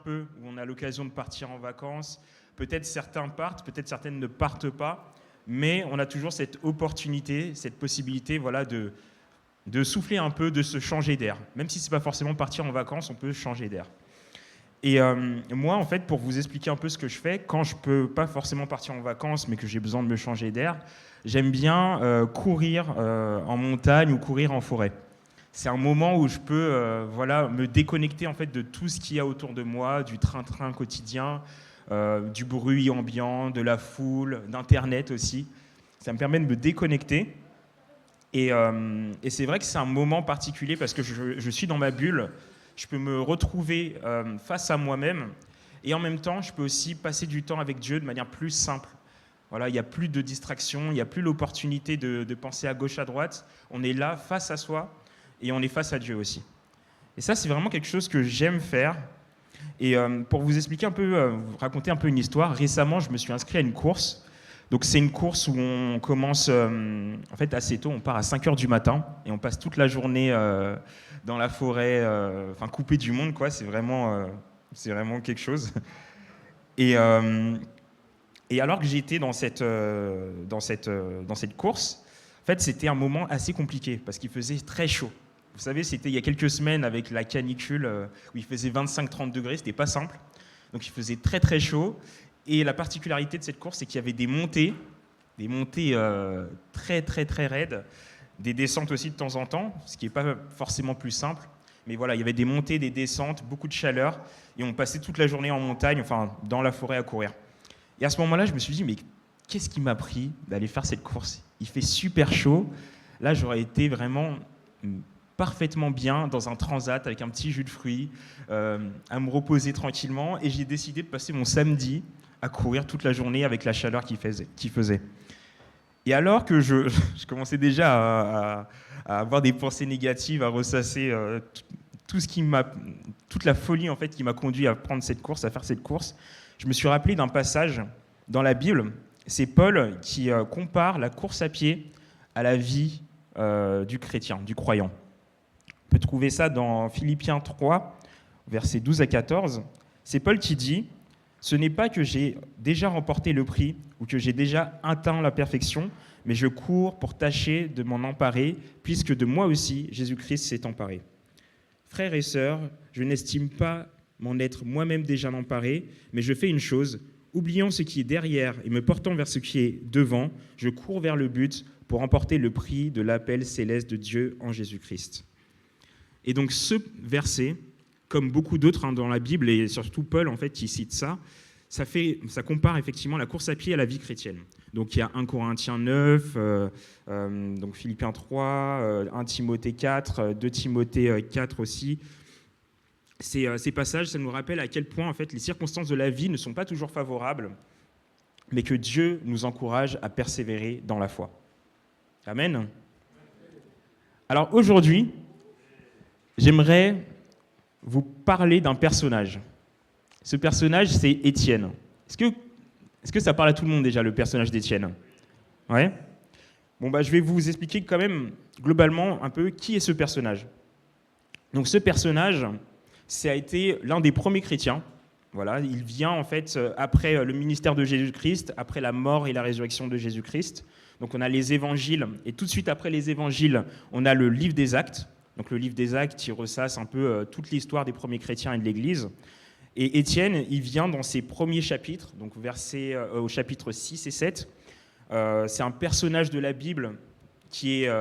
peu où on a l'occasion de partir en vacances. Peut-être certains partent, peut-être certaines ne partent pas, mais on a toujours cette opportunité, cette possibilité voilà, de souffler un peu, de se changer d'air. Même si ce n'est pas forcément partir en vacances, on peut changer d'air. Et moi, en fait, pour vous expliquer un peu ce que je fais, quand je ne peux pas forcément partir en vacances, mais que j'ai besoin de me changer d'air, j'aime bien courir en montagne ou courir en forêt. C'est un moment où je peux voilà, me déconnecter en fait, de tout ce qu'il y a autour de moi, du train-train quotidien, du bruit ambiant, de la foule, d'Internet aussi. Ça me permet de me déconnecter. Et c'est vrai que c'est un moment particulier parce que je suis dans ma bulle. Je peux me retrouver face à moi-même. Et en même temps, je peux aussi passer du temps avec Dieu de manière plus simple. Voilà, il n'y a plus de distraction, il n'y a plus l'opportunité de penser à gauche, à droite. On est là, face à soi, et on est face à Dieu aussi. Et ça, c'est vraiment quelque chose que j'aime faire. Et pour vous expliquer un peu, vous raconter un peu une histoire, récemment, je me suis inscrit à une course. Donc c'est une course où on commence en fait assez tôt, on part à 5 heures du matin et on passe toute la journée dans la forêt, coupé du monde, quoi. C'est vraiment quelque chose. Et alors que j'étais dans cette course, en fait, c'était un moment assez compliqué parce qu'il faisait très chaud. Vous savez, c'était il y a quelques semaines avec la canicule où il faisait 25-30 degrés, c'était pas simple. Donc il faisait très très chaud. Et la particularité de cette course, c'est qu'il y avait des montées très très très raides, des descentes aussi de temps en temps, ce qui n'est pas forcément plus simple. Mais voilà, il y avait des montées, des descentes, beaucoup de chaleur, et on passait toute la journée en montagne, enfin dans la forêt à courir. Et à ce moment-là, je me suis dit, mais qu'est-ce qui m'a pris d'aller faire cette course ? Il fait super chaud. Là, j'aurais été vraiment parfaitement bien dans un transat avec un petit jus de fruits, à me reposer tranquillement. Et j'ai décidé de passer mon samedi à courir toute la journée avec la chaleur qu'il faisait. Et alors que je commençais déjà à avoir des pensées négatives, à ressasser toute la folie en fait, qui m'a conduit à prendre cette course, à faire cette course, je me suis rappelé d'un passage dans la Bible. C'est Paul qui compare la course à pied à la vie du chrétien, du croyant. On peut trouver ça dans Philippiens 3, versets 12 à 14. C'est Paul qui dit « Ce n'est pas que j'ai déjà remporté le prix ou que j'ai déjà atteint la perfection, mais je cours pour tâcher de m'en emparer, puisque de moi aussi, Jésus-Christ s'est emparé. Frères et sœurs, je n'estime pas m'en être moi-même déjà emparé, mais je fais une chose, oubliant ce qui est derrière et me portant vers ce qui est devant, je cours vers le but pour remporter le prix de l'appel céleste de Dieu en Jésus-Christ. » Et donc ce verset, comme beaucoup d'autres dans la Bible, et surtout Paul en fait qui cite ça, ça compare effectivement la course à pied à la vie chrétienne. Donc il y a 1 Corinthiens 9, donc Philippiens 3, 1 Timothée 4, 2 Timothée 4 aussi. Ces passages, ça nous rappelle à quel point en fait, les circonstances de la vie ne sont pas toujours favorables, mais que Dieu nous encourage à persévérer dans la foi. Amen. Alors aujourd'hui, j'aimerais vous parler d'un personnage. Ce personnage, c'est Étienne. Est-ce que ça parle à tout le monde déjà, le personnage d'Étienne ? Ouais. Bon, je vais vous expliquer quand même globalement un peu qui est ce personnage. Donc ce personnage, ça a été l'un des premiers chrétiens. Voilà, il vient en fait après le ministère de Jésus-Christ, après la mort et la résurrection de Jésus-Christ. Donc on a les évangiles, et tout de suite après les évangiles, on a le livre des Actes. Donc le livre des Actes, il ressasse un peu toute l'histoire des premiers chrétiens et de l'Église. Et Étienne, il vient dans ses premiers chapitres, donc au chapitre 6 et 7. C'est un personnage de la Bible qui est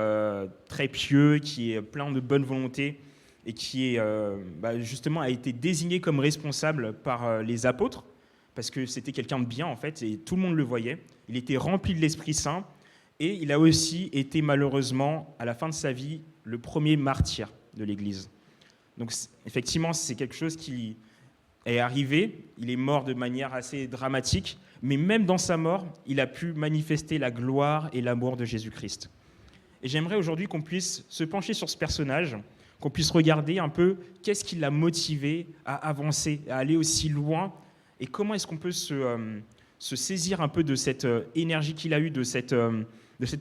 très pieux, qui est plein de bonne volonté et qui justement a été désigné comme responsable par les apôtres, parce que c'était quelqu'un de bien en fait, et tout le monde le voyait. Il était rempli de l'Esprit Saint, et il a aussi été malheureusement, à la fin de sa vie, le premier martyr de l'Église. Donc effectivement, c'est quelque chose qui est arrivé, il est mort de manière assez dramatique, mais même dans sa mort, il a pu manifester la gloire et l'amour de Jésus-Christ. Et j'aimerais aujourd'hui qu'on puisse se pencher sur ce personnage, qu'on puisse regarder un peu qu'est-ce qui l'a motivé à avancer, à aller aussi loin, et comment est-ce qu'on peut se saisir un peu de cette énergie qu'il a eue, de cette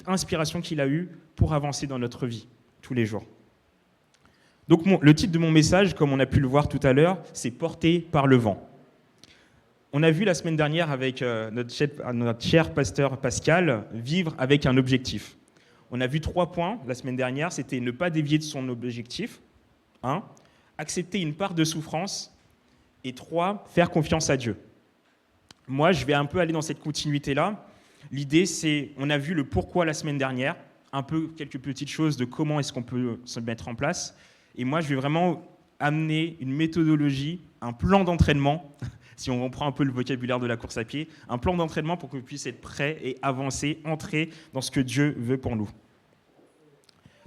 inspiration qu'il a eue pour avancer dans notre vie tous les jours. Donc le titre de mon message, comme on a pu le voir tout à l'heure, c'est « Porté par le vent ». On a vu la semaine dernière avec notre cher pasteur Pascal, vivre avec un objectif. On a vu 3 points la semaine dernière, c'était ne pas dévier de son objectif, 1, accepter une part de souffrance, et 3, faire confiance à Dieu. Moi, je vais un peu aller dans cette continuité-là. L'idée, c'est, on a vu le pourquoi la semaine dernière, un peu quelques petites choses de comment est-ce qu'on peut se mettre en place. Et moi, je vais vraiment amener une méthodologie, un plan d'entraînement, si on reprend un peu le vocabulaire de la course à pied, un plan d'entraînement pour qu'on puisse être prêt et avancer, entrer dans ce que Dieu veut pour nous.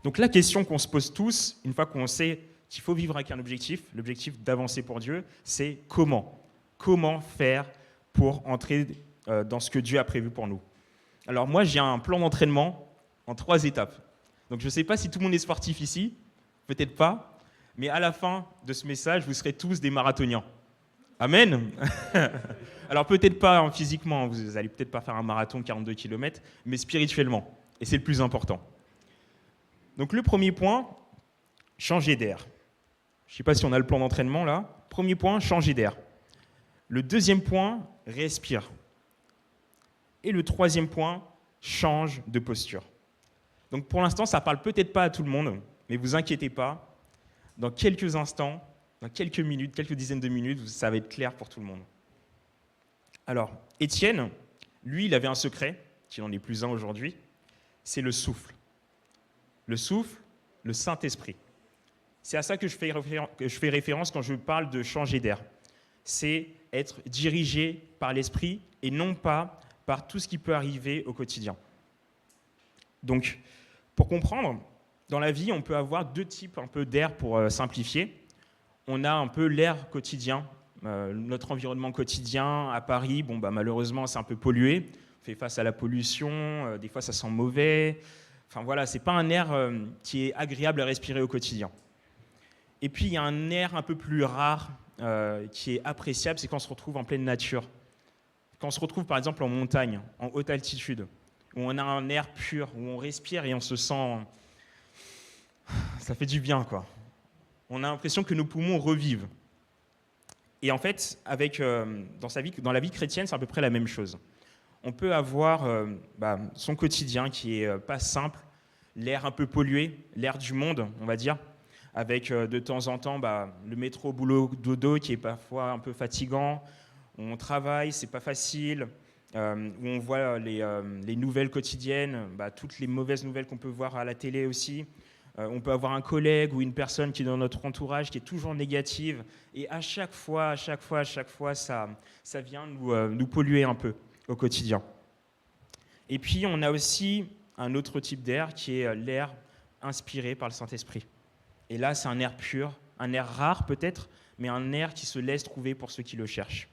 Donc la question qu'on se pose tous, une fois qu'on sait qu'il faut vivre avec un objectif, l'objectif d'avancer pour Dieu, c'est comment ? Comment faire pour entrer dans ce que Dieu a prévu pour nous ? Alors moi, j'ai un plan d'entraînement en 3 étapes. Donc je ne sais pas si tout le monde est sportif ici, peut-être pas, mais à la fin de ce message, vous serez tous des marathoniens. Amen. Alors peut-être pas physiquement, vous n'allez peut-être pas faire un marathon de 42 km, mais spirituellement. Et c'est le plus important. Donc le premier point, changer d'air. Je ne sais pas si on a le plan d'entraînement là. Premier point, changer d'air. Le deuxième point, respire. Et le troisième point, change de posture. Donc pour l'instant, ça ne parle peut-être pas à tout le monde, mais vous inquiétez pas. Dans quelques instants, dans quelques minutes, quelques dizaines de minutes, ça va être clair pour tout le monde. Alors, Étienne, lui, il avait un secret, qui n'en est plus un aujourd'hui, c'est le souffle. Le souffle, le Saint-Esprit. C'est à ça que je fais référence quand je parle de changer d'air. C'est être dirigé par l'Esprit et non pas par tout ce qui peut arriver au quotidien. Donc, pour comprendre, dans la vie, on peut avoir 2 types un peu d'air pour simplifier. On a un peu l'air quotidien, notre environnement quotidien à Paris. Bon, malheureusement, c'est un peu pollué. On fait face à la pollution, des fois ça sent mauvais. Enfin voilà, c'est pas un air qui est agréable à respirer au quotidien. Et puis il y a un air un peu plus rare qui est appréciable, c'est quand on se retrouve en pleine nature. Quand on se retrouve par exemple en montagne, en haute altitude, où on a un air pur, où on respire et on se sent... Ça fait du bien, quoi. On a l'impression que nos poumons revivent. Et en fait, dans la vie chrétienne, c'est à peu près la même chose. On peut avoir son quotidien qui est pas simple, l'air un peu pollué, l'air du monde, on va dire, avec de temps en temps le métro boulot dodo qui est parfois un peu fatigant. On travaille, c'est pas facile, où on voit les nouvelles quotidiennes, toutes les mauvaises nouvelles qu'on peut voir à la télé aussi. On peut avoir un collègue ou une personne qui est dans notre entourage qui est toujours négative, et à chaque fois, ça vient nous polluer un peu au quotidien. Et puis, on a aussi un autre type d'air qui est l'air inspiré par le Saint-Esprit. Et là, c'est un air pur, un air rare peut-être, mais un air qui se laisse trouver pour ceux qui le cherchent.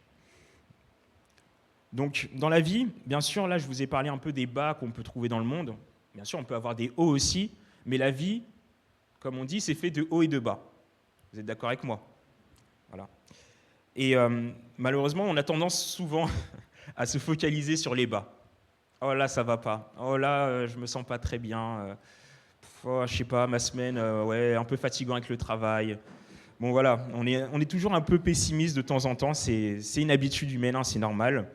Donc, dans la vie, bien sûr, là, je vous ai parlé un peu des bas qu'on peut trouver dans le monde. Bien sûr, on peut avoir des hauts aussi, mais la vie, comme on dit, c'est fait de hauts et de bas. Vous êtes d'accord avec moi ? Voilà. Et malheureusement, on a tendance souvent à se focaliser sur les bas. Oh là, ça va pas. Oh là, je me sens pas très bien. Je sais pas, ma semaine, un peu fatigant avec le travail. Bon voilà, on est toujours un peu pessimiste de temps en temps. C'est une habitude humaine, c'est normal.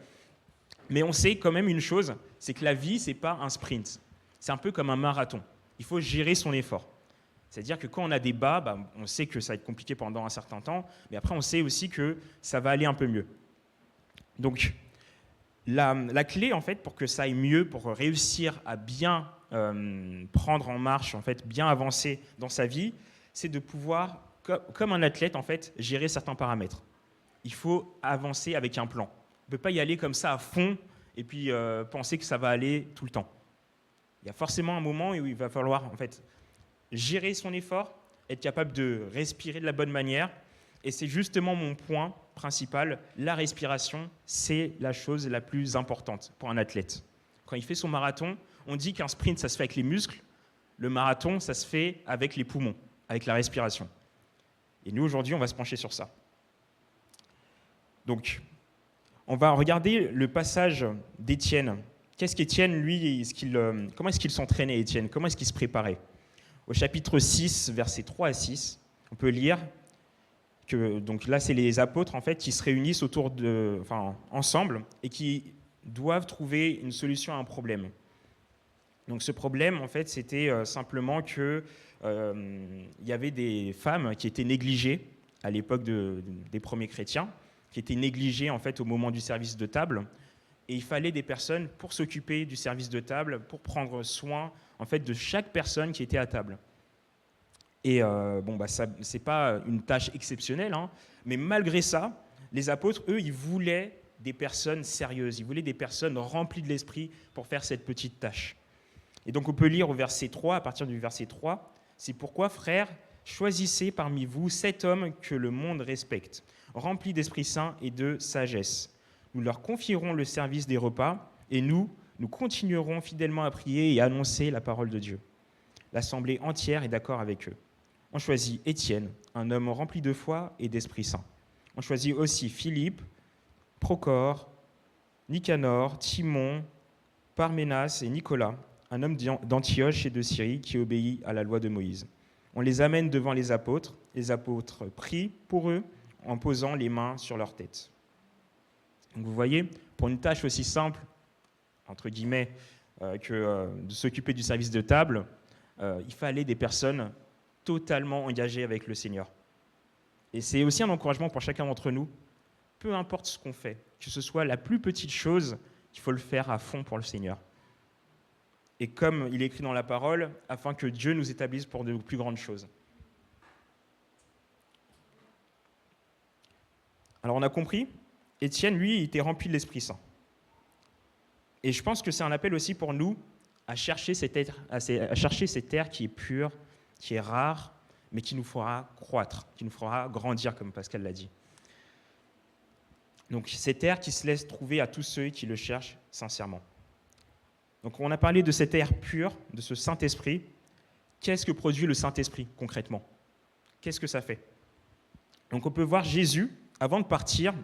Mais on sait quand même une chose, c'est que la vie, c'est pas un sprint. C'est un peu comme un marathon. Il faut gérer son effort. C'est-à-dire que quand on a des bas, on sait que ça va être compliqué pendant un certain temps, mais après on sait aussi que ça va aller un peu mieux. Donc la clé en fait pour que ça aille mieux, pour réussir à bien prendre en marche, en fait, bien avancer dans sa vie, c'est de pouvoir, comme un athlète en fait, gérer certains paramètres. Il faut avancer avec un plan. On ne peut pas y aller comme ça à fond et puis penser que ça va aller tout le temps. Il y a forcément un moment où il va falloir en fait gérer son effort, être capable de respirer de la bonne manière. Et c'est justement mon point principal. La respiration, c'est la chose la plus importante pour un athlète. Quand il fait son marathon, on dit qu'un sprint, ça se fait avec les muscles. Le marathon, ça se fait avec les poumons, avec la respiration. Et nous, aujourd'hui, on va se pencher sur ça. Donc, on va regarder le passage d'Étienne. Qu'est-ce qu'Étienne, lui, comment est-ce qu'il s'entraînait, Étienne ? Comment est-ce qu'il se préparait ? Au chapitre 6, versets 3 à 6, On peut lire que, donc là, c'est les apôtres en fait qui se réunissent ensemble et qui doivent trouver une solution à un problème. Donc ce problème, en fait, c'était simplement que il y avait des femmes qui étaient négligées à l'époque des premiers chrétiens, qui étaient négligées en fait au moment du service de table, et il fallait des personnes pour s'occuper du service de table, pour prendre soin en fait de chaque personne qui était à table. Et ça, c'est pas une tâche exceptionnelle, hein, mais malgré ça, les apôtres, eux, ils voulaient des personnes sérieuses, ils voulaient des personnes remplies de l'esprit pour faire cette petite tâche. Et donc on peut lire au verset 3, à partir du verset 3, « C'est pourquoi, frères, choisissez parmi vous 7 hommes que le monde respecte, remplis d'Esprit Saint et de sagesse. Nous leur confierons le service des repas, et nous continuerons fidèlement à prier et à annoncer la parole de Dieu. » L'assemblée entière est d'accord avec eux. On choisit Étienne, un homme rempli de foi et d'Esprit Saint. On choisit aussi Philippe, Procore, Nicanor, Timon, Parménas et Nicolas, un homme d'Antioche et de Syrie qui obéit à la loi de Moïse. On les amène devant les apôtres prient pour eux en posant les mains sur leur tête. Donc vous voyez, pour une tâche aussi simple, entre guillemets, que de s'occuper du service de table, il fallait des personnes totalement engagées avec le Seigneur. Et c'est aussi un encouragement pour chacun d'entre nous, peu importe ce qu'on fait, que ce soit la plus petite chose, il faut le faire à fond pour le Seigneur. Et comme il est écrit dans la parole, afin que Dieu nous établisse pour de plus grandes choses. Alors on a compris, Étienne, lui, il était rempli de l'Esprit Saint. Et je pense que c'est un appel aussi pour nous à chercher cette terre qui est pure, qui est rare, mais qui nous fera croître, qui nous fera grandir, comme Pascal l'a dit. Donc cette terre qui se laisse trouver à tous ceux qui le cherchent sincèrement. Donc on a parlé de cette terre pure, de ce Saint-Esprit. Qu'est-ce que produit le Saint-Esprit concrètement ? Qu'est-ce que ça fait ? Donc on peut voir Jésus, avant de partir,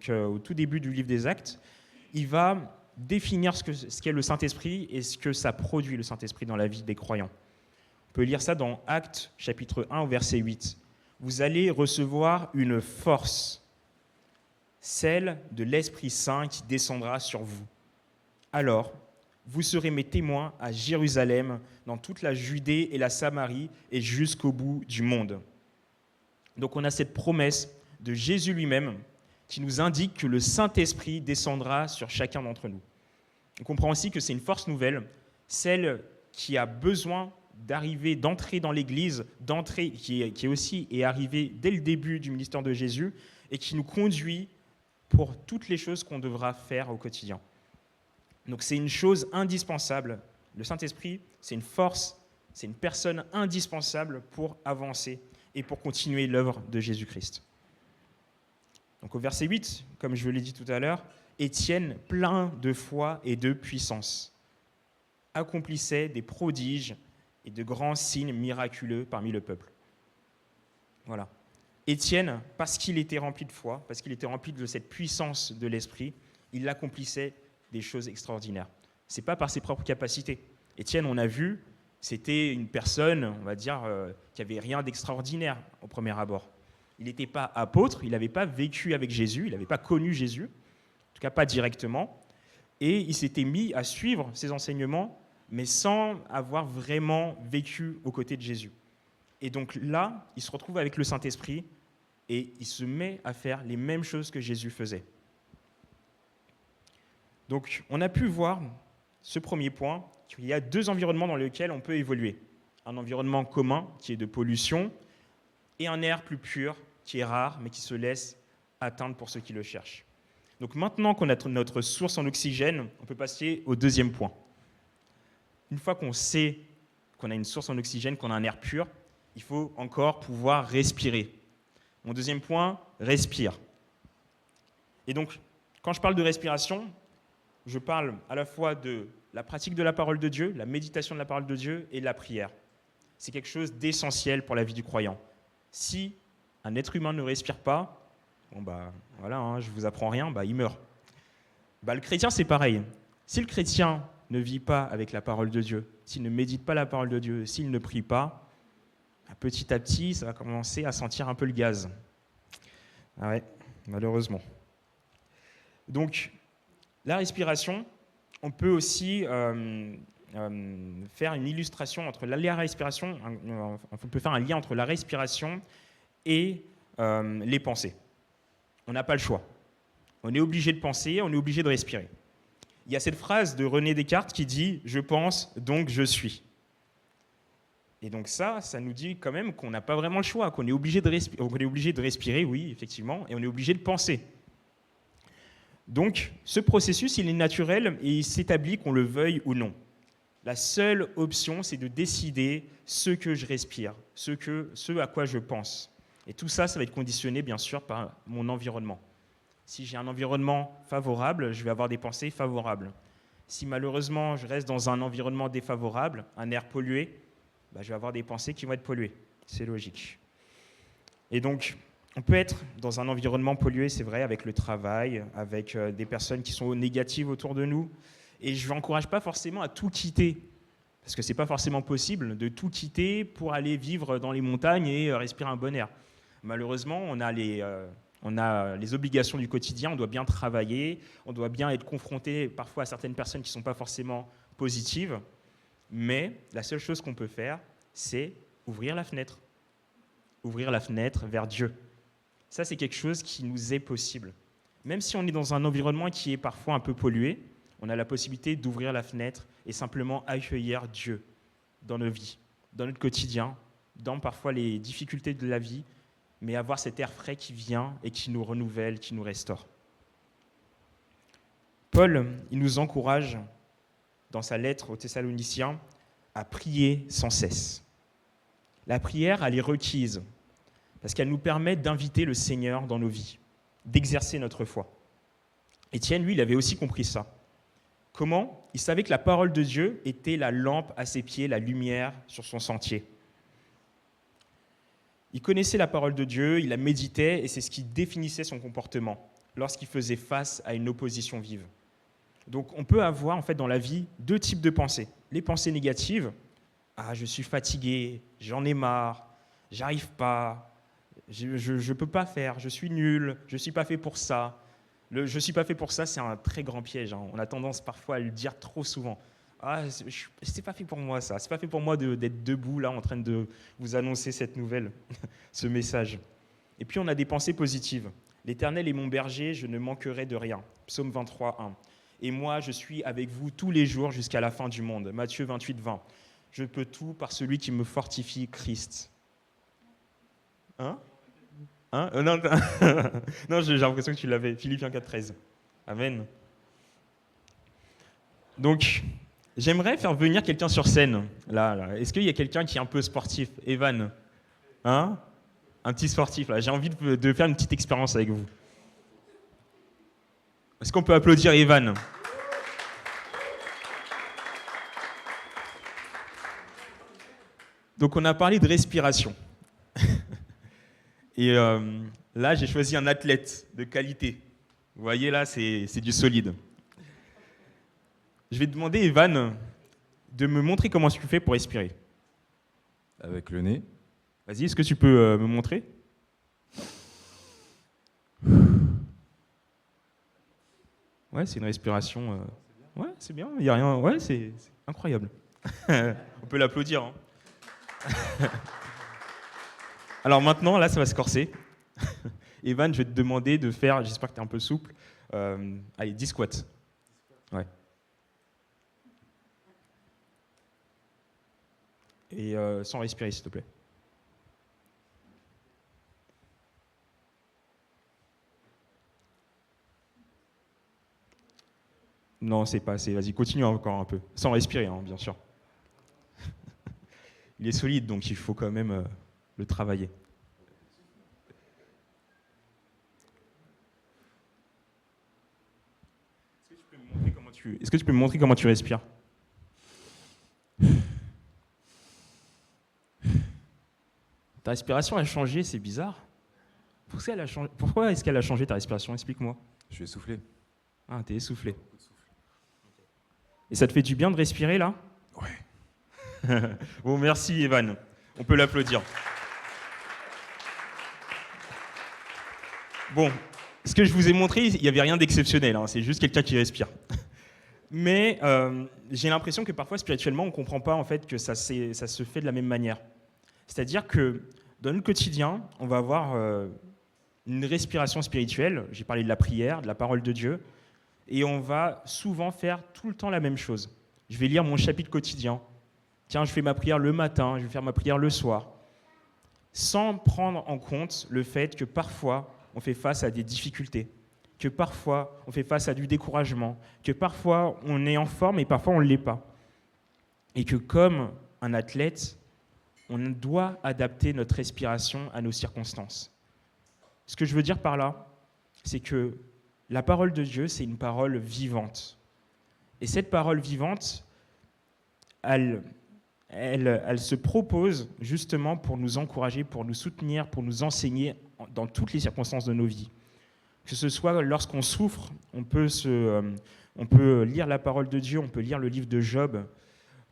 au tout début du livre des Actes, il va définir ce qu'est le Saint-Esprit et ce que ça produit, le Saint-Esprit, dans la vie des croyants. On peut lire ça dans Actes, chapitre 1, au verset 8. « Vous allez recevoir une force, celle de l'Esprit Saint qui descendra sur vous. Alors, vous serez mes témoins à Jérusalem, dans toute la Judée et la Samarie et jusqu'au bout du monde. » Donc on a cette promesse de Jésus lui-même qui nous indique que le Saint-Esprit descendra sur chacun d'entre nous. On comprend aussi que c'est une force nouvelle, celle qui a besoin d'entrer dans l'Église, qui est arrivée dès le début du ministère de Jésus et qui nous conduit pour toutes les choses qu'on devra faire au quotidien. Donc c'est une chose indispensable. Le Saint-Esprit, c'est une force, c'est une personne indispensable pour avancer et pour continuer l'œuvre de Jésus-Christ. Donc au verset 8, comme je l'ai dit tout à l'heure, Étienne, plein de foi et de puissance, accomplissait des prodiges et de grands signes miraculeux parmi le peuple. Voilà. Étienne, parce qu'il était rempli de foi, parce qu'il était rempli de cette puissance de l'Esprit, il accomplissait des choses extraordinaires. Ce n'est pas par ses propres capacités. Étienne, on a vu, c'était une personne, on va dire, qui n'avait rien d'extraordinaire au premier abord. Il n'était pas apôtre, il n'avait pas vécu avec Jésus, il n'avait pas connu Jésus, en tout cas pas directement, et il s'était mis à suivre ses enseignements, mais sans avoir vraiment vécu aux côtés de Jésus. Et donc là, il se retrouve avec le Saint-Esprit et il se met à faire les mêmes choses que Jésus faisait. Donc on a pu voir ce premier point, qu'il y a 2 environnements dans lesquels on peut évoluer. Un environnement commun qui est de pollution et un air plus pur qui est rare mais qui se laisse atteindre pour ceux qui le cherchent. Donc maintenant qu'on a notre source en oxygène, on peut passer au deuxième point. Une fois qu'on sait qu'on a une source en oxygène, qu'on a un air pur, il faut encore pouvoir respirer. Mon deuxième point, respire. Et donc, quand je parle de respiration, je parle à la fois de la pratique de la parole de Dieu, la méditation de la parole de Dieu et de la prière. C'est quelque chose d'essentiel pour la vie du croyant. Si un être humain ne respire pas, je ne vous apprends rien, il meurt. Le chrétien, c'est pareil. Si le chrétien ne vit pas avec la parole de Dieu, s'il ne médite pas la parole de Dieu, s'il ne prie pas, petit à petit, ça va commencer à sentir un peu le gaz. Ah ouais, malheureusement. Donc, la respiration, on peut aussi faire une illustration entre la respiration, on peut faire un lien entre la respiration et les pensées. On n'a pas le choix. On est obligé de penser, on est obligé de respirer. Il y a cette phrase de René Descartes qui dit « Je pense, donc je suis ». Et donc ça nous dit quand même qu'on n'a pas vraiment le choix, qu'on est obligé de respirer, oui, effectivement, et on est obligé de penser. Donc, ce processus, il est naturel et il s'établit qu'on le veuille ou non. La seule option, c'est de décider ce que je respire, ce à quoi je pense. Et tout ça, ça va être conditionné, bien sûr, par mon environnement. Si j'ai un environnement favorable, je vais avoir des pensées favorables. Si malheureusement, je reste dans un environnement défavorable, un air pollué, je vais avoir des pensées qui vont être polluées. C'est logique. Et donc, on peut être dans un environnement pollué, c'est vrai, avec le travail, avec des personnes qui sont négatives autour de nous. Et je n'encourage pas forcément à tout quitter, parce que ce n'est pas forcément possible de tout quitter pour aller vivre dans les montagnes et respirer un bon air. Malheureusement, on a les obligations du quotidien, on doit bien travailler, on doit bien être confronté parfois à certaines personnes qui ne sont pas forcément positives. Mais la seule chose qu'on peut faire, c'est ouvrir la fenêtre. Ouvrir la fenêtre vers Dieu. Ça, c'est quelque chose qui nous est possible. Même si on est dans un environnement qui est parfois un peu pollué, on a la possibilité d'ouvrir la fenêtre et simplement accueillir Dieu dans nos vies, dans notre quotidien, dans parfois les difficultés de la vie, mais avoir cet air frais qui vient et qui nous renouvelle, qui nous restaure. Paul, il nous encourage dans sa lettre aux Thessaloniciens, à prier sans cesse. La prière, elle est requise, parce qu'elle nous permet d'inviter le Seigneur dans nos vies, d'exercer notre foi. Étienne, lui, il avait aussi compris ça. Comment ? Il savait que la parole de Dieu était la lampe à ses pieds, la lumière sur son sentier. Il connaissait la parole de Dieu, il la méditait, et c'est ce qui définissait son comportement lorsqu'il faisait face à une opposition vive. Donc on peut avoir en fait dans la vie deux types de pensées. Les pensées négatives, je suis fatigué, j'en ai marre, j'arrive pas, je peux pas faire, je suis nul, je suis pas fait pour ça. Je suis pas fait pour ça, c'est un très grand piège. On a tendance parfois à le dire trop souvent. C'est pas fait pour moi ça, c'est pas fait pour moi d'être debout là en train de vous annoncer cette nouvelle, ce message. Et puis on a des pensées positives. L'Éternel est mon berger, je ne manquerai de rien. Psaume 23, 1. Et moi, je suis avec vous tous les jours jusqu'à la fin du monde. Matthieu 28, 20. Je peux tout par celui qui me fortifie, Christ. Non, non, j'ai l'impression que tu l'avais. Philippiens 4, 13. Amen. Donc, j'aimerais faire venir quelqu'un sur scène. Là. Est-ce qu'il y a quelqu'un qui est un peu sportif ? Evan ? Un petit sportif, là. J'ai envie de faire une petite expérience avec vous. Est-ce qu'on peut applaudir Evan ? Donc on a parlé de respiration. Et là, j'ai choisi un athlète de qualité. Vous voyez, là, c'est du solide. Je vais demander, Evan, de me montrer comment tu fais pour respirer. Avec le nez. Vas-y, est-ce que tu peux me montrer ? Ouais, c'est une respiration. Ouais, c'est bien. Il y a rien. Ouais, c'est incroyable. On peut l'applaudir. Hein. Alors maintenant, là, ça va se corser. Evan, je vais te demander de faire, j'espère que tu es un peu souple, allez, 10 squats. Ouais. Et sans respirer, s'il te plaît. Non, c'est pas assez. Vas-y, continue encore un peu. Sans respirer, hein, bien sûr. Il est solide, donc il faut quand même le travailler. Est-ce que tu peux me montrer comment tu respires ? Ta respiration a changé, c'est bizarre. Pourquoi est-ce qu'elle a changé ta respiration ? Explique-moi. Je suis essoufflé. Ah, t'es essoufflé. Et ça te fait du bien de respirer là ? Ouais. Bon, merci Evan. On peut l'applaudir. Bon, ce que je vous ai montré, il n'y avait rien d'exceptionnel, hein, c'est juste quelqu'un qui respire. Mais j'ai l'impression que parfois, spirituellement, on ne comprend pas en fait, que ça se fait de la même manière. C'est-à-dire que dans le quotidien, on va avoir une respiration spirituelle. J'ai parlé de la prière, de la parole de Dieu. Et on va souvent faire tout le temps la même chose. Je vais lire mon chapitre quotidien. Tiens, je fais ma prière le matin, je vais faire ma prière le soir. Sans prendre en compte le fait que parfois, on fait face à des difficultés, que parfois, on fait face à du découragement, que parfois, on est en forme et parfois, on ne l'est pas. Et que comme un athlète, on doit adapter notre respiration à nos circonstances. Ce que je veux dire par là, c'est que la parole de Dieu, c'est une parole vivante. Et cette parole vivante, elle se propose justement pour nous encourager, pour nous soutenir, pour nous enseigner dans toutes les circonstances de nos vies. Que ce soit lorsqu'on souffre, on peut lire la parole de Dieu, on peut lire le livre de Job.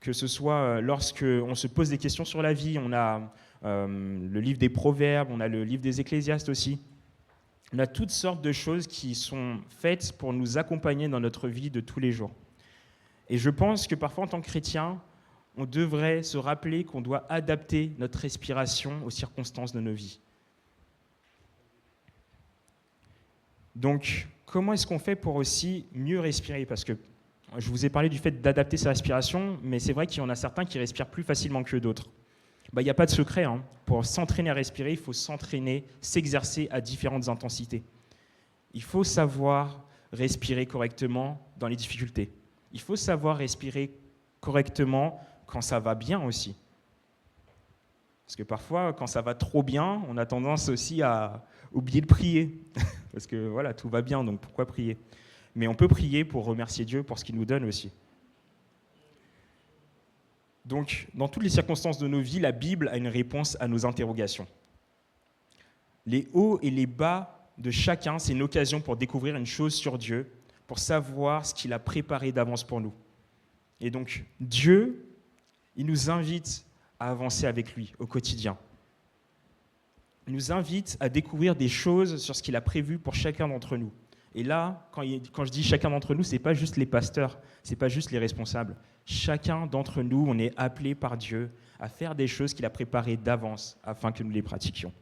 Que ce soit lorsqu'on se pose des questions sur la vie, on a le livre des Proverbes, on a le livre des Ecclésiastes aussi. On a toutes sortes de choses qui sont faites pour nous accompagner dans notre vie de tous les jours. Et je pense que parfois, en tant que chrétien, on devrait se rappeler qu'on doit adapter notre respiration aux circonstances de nos vies. Donc, comment est-ce qu'on fait pour aussi mieux respirer ? Parce que je vous ai parlé du fait d'adapter sa respiration, mais c'est vrai qu'il y en a certains qui respirent plus facilement que d'autres. Il n'y a pas de secret, hein. Pour s'entraîner à respirer, il faut s'entraîner, s'exercer à différentes intensités. Il faut savoir respirer correctement dans les difficultés. Il faut savoir respirer correctement quand ça va bien aussi. Parce que parfois, quand ça va trop bien, on a tendance aussi à oublier de prier. Parce que voilà, tout va bien, donc pourquoi prier ? Mais on peut prier pour remercier Dieu pour ce qu'il nous donne aussi. Donc, dans toutes les circonstances de nos vies, la Bible a une réponse à nos interrogations. Les hauts et les bas de chacun, c'est une occasion pour découvrir une chose sur Dieu, pour savoir ce qu'il a préparé d'avance pour nous. Et donc, Dieu, il nous invite à avancer avec lui au quotidien. Il nous invite à découvrir des choses sur ce qu'il a prévu pour chacun d'entre nous. Et là, quand je dis chacun d'entre nous, ce n'est pas juste les pasteurs, ce n'est pas juste les responsables. Chacun d'entre nous, on est appelé par Dieu à faire des choses qu'il a préparées d'avance afin que nous les pratiquions.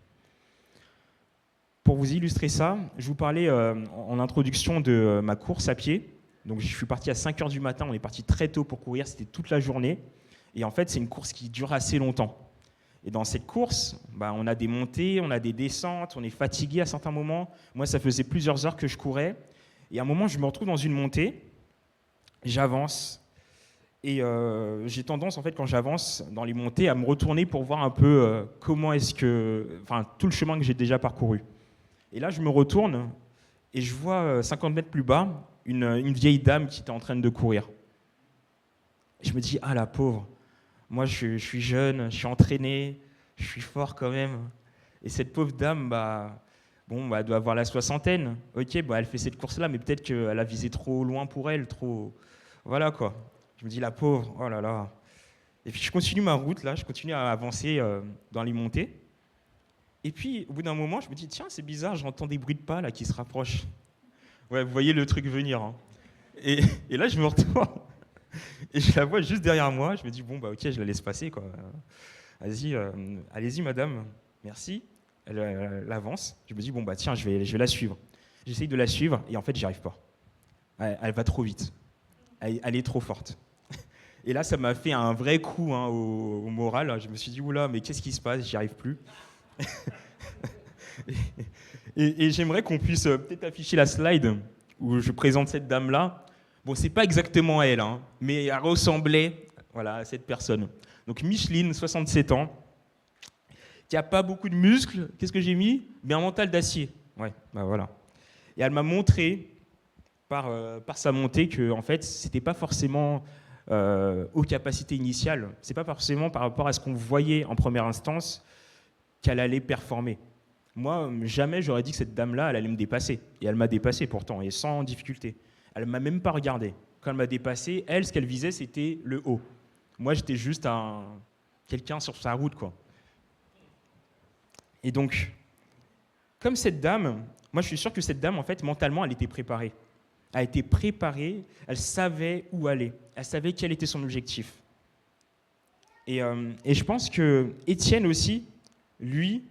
Pour vous illustrer ça, je vous parlais en introduction de ma course à pied. Donc, je suis parti à 5h du matin, on est parti très tôt pour courir, c'était toute la journée. Et en fait, c'est une course qui dure assez longtemps. Et dans cette course, on a des montées, on a des descentes, on est fatigué à certains moments. Moi, ça faisait plusieurs heures que je courais. Et à un moment, je me retrouve dans une montée, j'avance. Et j'ai tendance, en fait, quand j'avance dans les montées, à me retourner pour voir un peu comment est-ce que... Enfin, tout le chemin que j'ai déjà parcouru. Et là, je me retourne et je vois 50 mètres plus bas une vieille dame qui était en train de courir. Et je me dis, ah la pauvre, moi je suis jeune, je suis entraîné, je suis fort quand même. Et cette pauvre dame, elle doit avoir la soixantaine. Ok, elle fait cette course-là, mais peut-être qu'elle a visé trop loin pour elle, trop... Voilà quoi. Je me dis, la pauvre, oh là là. Et puis je continue ma route, là, je continue à avancer dans les montées. Et puis, au bout d'un moment, je me dis, tiens, c'est bizarre, j'entends des bruits de pas là qui se rapprochent. Ouais, vous voyez le truc venir. Hein. Et là, je me retourne et je la vois juste derrière moi. Je me dis, ok, je la laisse passer, quoi. Vas-y, allez-y, madame, merci. Elle avance. Je me dis, tiens, je vais la suivre. J'essaye de la suivre et en fait, j'y arrive pas. Elle va trop vite. Elle est trop forte. Et là, ça m'a fait un vrai coup au moral. Je me suis dit, oula, mais qu'est-ce qui se passe ? J'y arrive plus. et j'aimerais qu'on puisse peut-être afficher la slide où je présente cette dame-là. Bon, c'est pas exactement elle, mais elle ressemblait à cette personne. Donc Micheline, 67 ans, qui n'a pas beaucoup de muscles. Qu'est-ce que j'ai mis ? Mais un mental d'acier. Ouais, voilà. Et elle m'a montré par sa montée que en fait, c'était pas forcément aux capacités initiales. C'est pas forcément par rapport à ce qu'on voyait en première instance qu'elle allait performer. Moi, jamais j'aurais dit que cette dame-là, elle allait me dépasser. Et elle m'a dépassé pourtant, et sans difficulté. Elle ne m'a même pas regardé. Quand elle m'a dépassé, elle, ce qu'elle visait, c'était le haut. Moi, j'étais juste quelqu'un sur sa route, quoi. Et donc, comme cette dame, moi je suis sûr que cette dame, en fait, mentalement, elle était préparée. Elle a été préparée, elle savait où aller, elle savait quel était son objectif. Et je pense que Étienne aussi, lui,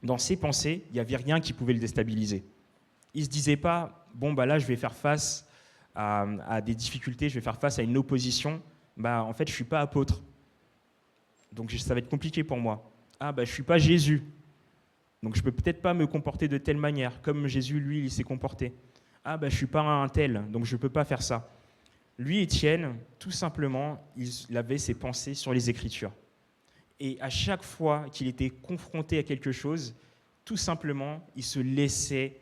dans ses pensées, il n'y avait rien qui pouvait le déstabiliser. Il ne se disait pas, bon, bah là, je vais faire face à des difficultés, je vais faire face à une opposition. Bah, en fait, je ne suis pas apôtre. Donc, ça va être compliqué pour moi. Ah, bah, je ne suis pas Jésus. Donc, je ne peux peut-être pas me comporter de telle manière, comme Jésus, lui, il s'est comporté. Ah, bah, je ne suis pas un tel, donc je ne peux pas faire ça. Lui, Étienne, tout simplement, il avait ses pensées sur les Écritures. Et à chaque fois qu'il était confronté à quelque chose, tout simplement, il se laissait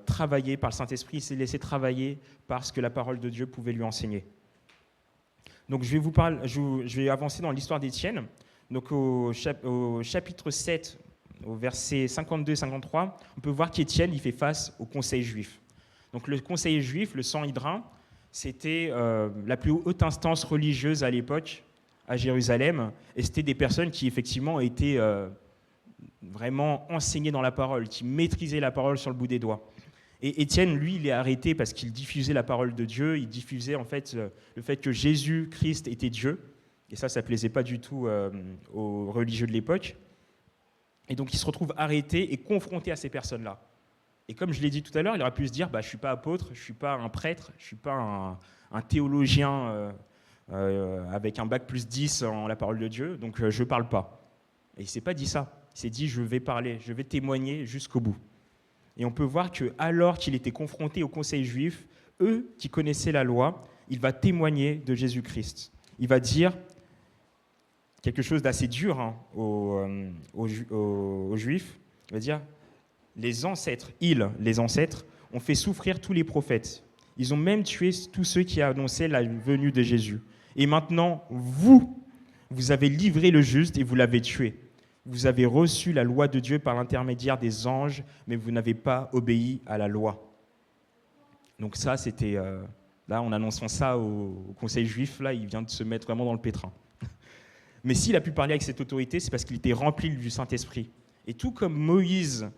travailler par le Saint-Esprit, il s'est laissé travailler par ce que la parole de Dieu pouvait lui enseigner. Donc je vais avancer dans l'histoire d'Étienne. Donc au chapitre 7, au verset 52 et 53, on peut voir qu'Étienne il fait face au conseil juif. Donc le conseil juif, le Sanhédrin, c'était la plus haute instance religieuse à l'époque, à Jérusalem, et c'était des personnes qui effectivement étaient vraiment enseignées dans la parole, qui maîtrisaient la parole sur le bout des doigts. Et Étienne, lui, il est arrêté parce qu'il diffusait la parole de Dieu, il diffusait en fait le fait que Jésus-Christ était Dieu, et ça ne plaisait pas du tout aux religieux de l'époque. Et donc il se retrouve arrêté et confronté à ces personnes-là. Et comme je l'ai dit tout à l'heure, il aurait pu se dire, je ne suis pas apôtre, je ne suis pas un prêtre, je ne suis pas un théologien avec un bac plus 10 en la parole de Dieu, donc je ne parle pas. Et il ne s'est pas dit ça. Il s'est dit, je vais parler, je vais témoigner jusqu'au bout. Et on peut voir qu'alors qu'il était confronté au conseil juif, eux qui connaissaient la loi, il va témoigner de Jésus-Christ. Il va dire quelque chose d'assez dur aux Juifs. Il va dire, les ancêtres, ont fait souffrir tous les prophètes. Ils ont même tué tous ceux qui annonçaient la venue de Jésus. Et maintenant, vous avez livré le juste et vous l'avez tué. Vous avez reçu la loi de Dieu par l'intermédiaire des anges, mais vous n'avez pas obéi à la loi. Donc ça, c'était... là, en annonçant ça au conseil juif, là, il vient de se mettre vraiment dans le pétrin. Mais s'il a pu parler avec cette autorité, c'est parce qu'il était rempli du Saint-Esprit. Et tout comme Moïse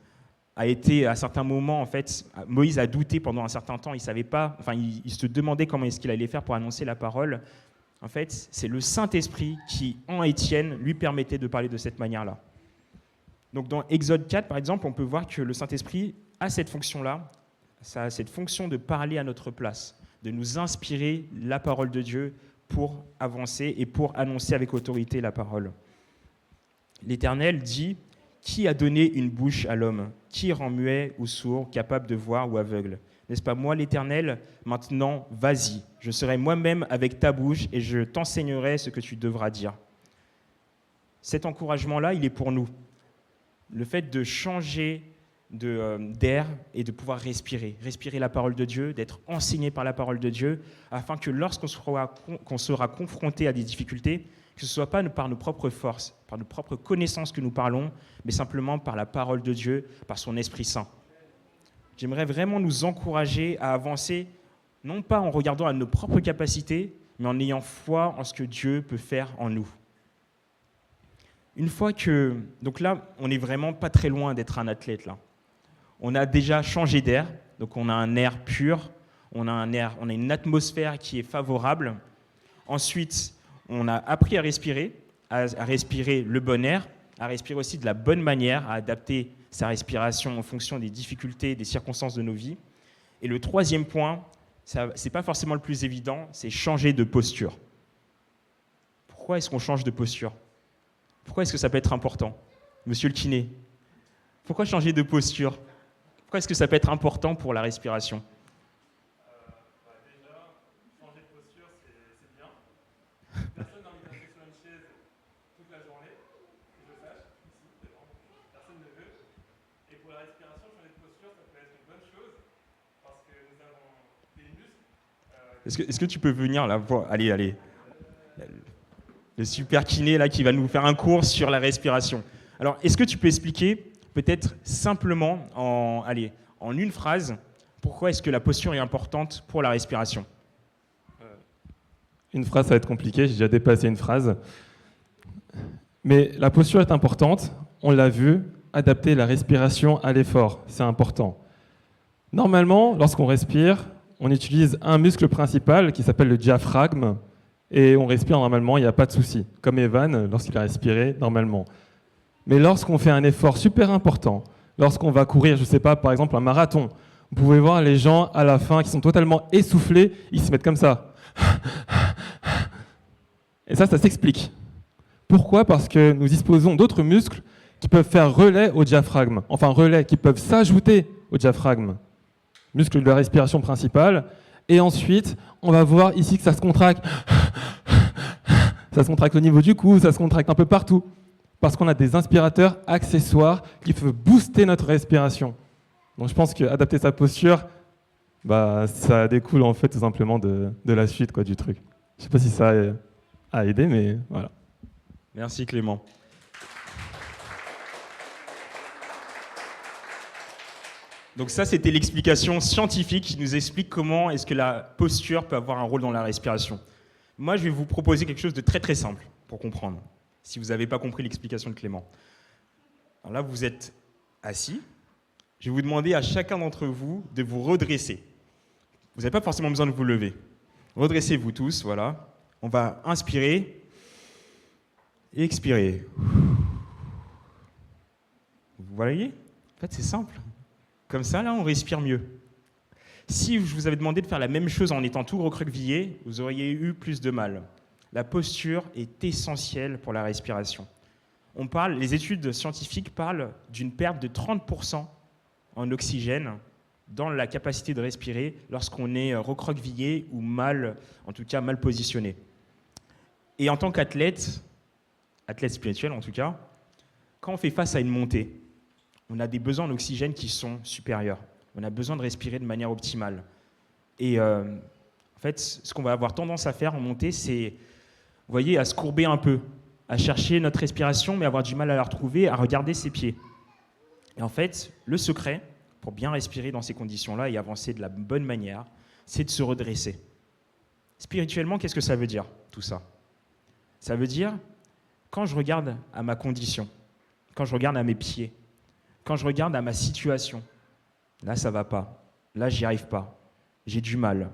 a été, à certains moments, en fait, Moïse a douté pendant un certain temps, il savait pas, enfin, il se demandait comment est-ce qu'il allait faire pour annoncer la parole. En fait, c'est le Saint-Esprit qui, en Étienne, lui permettait de parler de cette manière-là. Donc dans Exode 4, par exemple, on peut voir que le Saint-Esprit a cette fonction-là, ça a cette fonction de parler à notre place, de nous inspirer la parole de Dieu pour avancer et pour annoncer avec autorité la parole. L'Éternel dit « Qui a donné une bouche à l'homme? Qui rend muet ou sourd, capable de voir ou aveugle? N'est-ce pas moi l'Éternel? Maintenant, vas-y, je serai moi-même avec ta bouche et je t'enseignerai ce que tu devras dire. » Cet encouragement-là, il est pour nous. Le fait de changer d'air et de pouvoir respirer la parole de Dieu, d'être enseigné par la parole de Dieu, afin que lorsqu'on sera confronté à des difficultés, que ce ne soit pas par nos propres forces, par nos propres connaissances que nous parlons, mais simplement par la parole de Dieu, par son Esprit Saint. J'aimerais vraiment nous encourager à avancer, non pas en regardant à nos propres capacités, mais en ayant foi en ce que Dieu peut faire en nous. Une fois que... Donc là, on n'est vraiment pas très loin d'être un athlète, là. On a déjà changé d'air, donc on a un air pur, on a une atmosphère qui est favorable. Ensuite, on a appris à respirer le bon air, à respirer aussi de la bonne manière, à adapter sa respiration en fonction des difficultés, des circonstances de nos vies. Et le troisième point, ce n'est pas forcément le plus évident, c'est changer de posture. Pourquoi est-ce qu'on change de posture? Pourquoi est-ce que ça peut être important? Monsieur le kiné, pourquoi changer de posture? Pourquoi est-ce que ça peut être important pour la respiration? Déjà, changer de posture, c'est bien. Personne n'a envie de rester sur une chaise toute la journée, que je sache, ici, devant. Personne ne veut. Et pour la respiration, changer de posture, ça peut être une bonne chose, parce que nous avons des muscles. Est-ce que tu peux venir là? Allez. Le super kiné là qui va nous faire un cours sur la respiration. Alors, est-ce que tu peux expliquer peut-être simplement en une phrase pourquoi est-ce que la posture est importante pour la respiration? Une phrase, ça va être compliqué, j'ai déjà dépassé une phrase. Mais la posture est importante on l'a vu, adapter la respiration à l'effort, c'est important. Normalement, lorsqu'on respire, on utilise un muscle principal qui s'appelle le diaphragme et on respire normalement, il n'y a pas de souci, comme Evan lorsqu'il a respiré normalement. Mais lorsqu'on fait un effort super important, lorsqu'on va courir, je ne sais pas, par exemple un marathon, vous pouvez voir les gens à la fin qui sont totalement essoufflés, ils se mettent comme ça. Et ça s'explique. Pourquoi ? Parce que nous disposons d'autres muscles qui peuvent faire relais au diaphragme, enfin relais, qui peuvent s'ajouter au diaphragme. Muscle de la respiration principale. Et ensuite, on va voir ici que ça se contracte. Ça se contracte au niveau du cou, ça se contracte un peu partout. Parce qu'on a des inspirateurs accessoires qui peuvent booster notre respiration. Donc je pense qu'adapter sa posture, ça découle en fait tout simplement de la suite du truc. Je ne sais pas si ça a aidé, mais voilà. Merci Clément. Donc ça, c'était l'explication scientifique qui nous explique comment est-ce que la posture peut avoir un rôle dans la respiration. Moi, je vais vous proposer quelque chose de très très simple pour comprendre, si vous n'avez pas compris l'explication de Clément. Alors là, vous êtes assis. Je vais vous demander à chacun d'entre vous de vous redresser. Vous n'avez pas forcément besoin de vous lever. Redressez-vous tous, voilà. On va inspirer et expirer. Vous voyez ? En fait, c'est simple. Comme ça, là, on respire mieux. Si je vous avais demandé de faire la même chose en étant tout recroquevillé, vous auriez eu plus de mal. La posture est essentielle pour la respiration. Les études scientifiques parlent d'une perte de 30% en oxygène dans la capacité de respirer lorsqu'on est recroquevillé ou mal positionné. Et en tant qu'athlète spirituel en tout cas, quand on fait face à une montée, on a des besoins en oxygène qui sont supérieurs. On a besoin de respirer de manière optimale. Et en fait, ce qu'on va avoir tendance à faire en montée, c'est, vous voyez, à se courber un peu, à chercher notre respiration, mais avoir du mal à la retrouver, à regarder ses pieds. Et en fait, le secret, pour bien respirer dans ces conditions-là et avancer de la bonne manière, c'est de se redresser. Spirituellement, qu'est-ce que ça veut dire, tout ça ? Ça veut dire, quand je regarde à ma condition, quand je regarde à mes pieds, quand je regarde à ma situation, là, ça ne va pas, là, j'y arrive pas, j'ai du mal.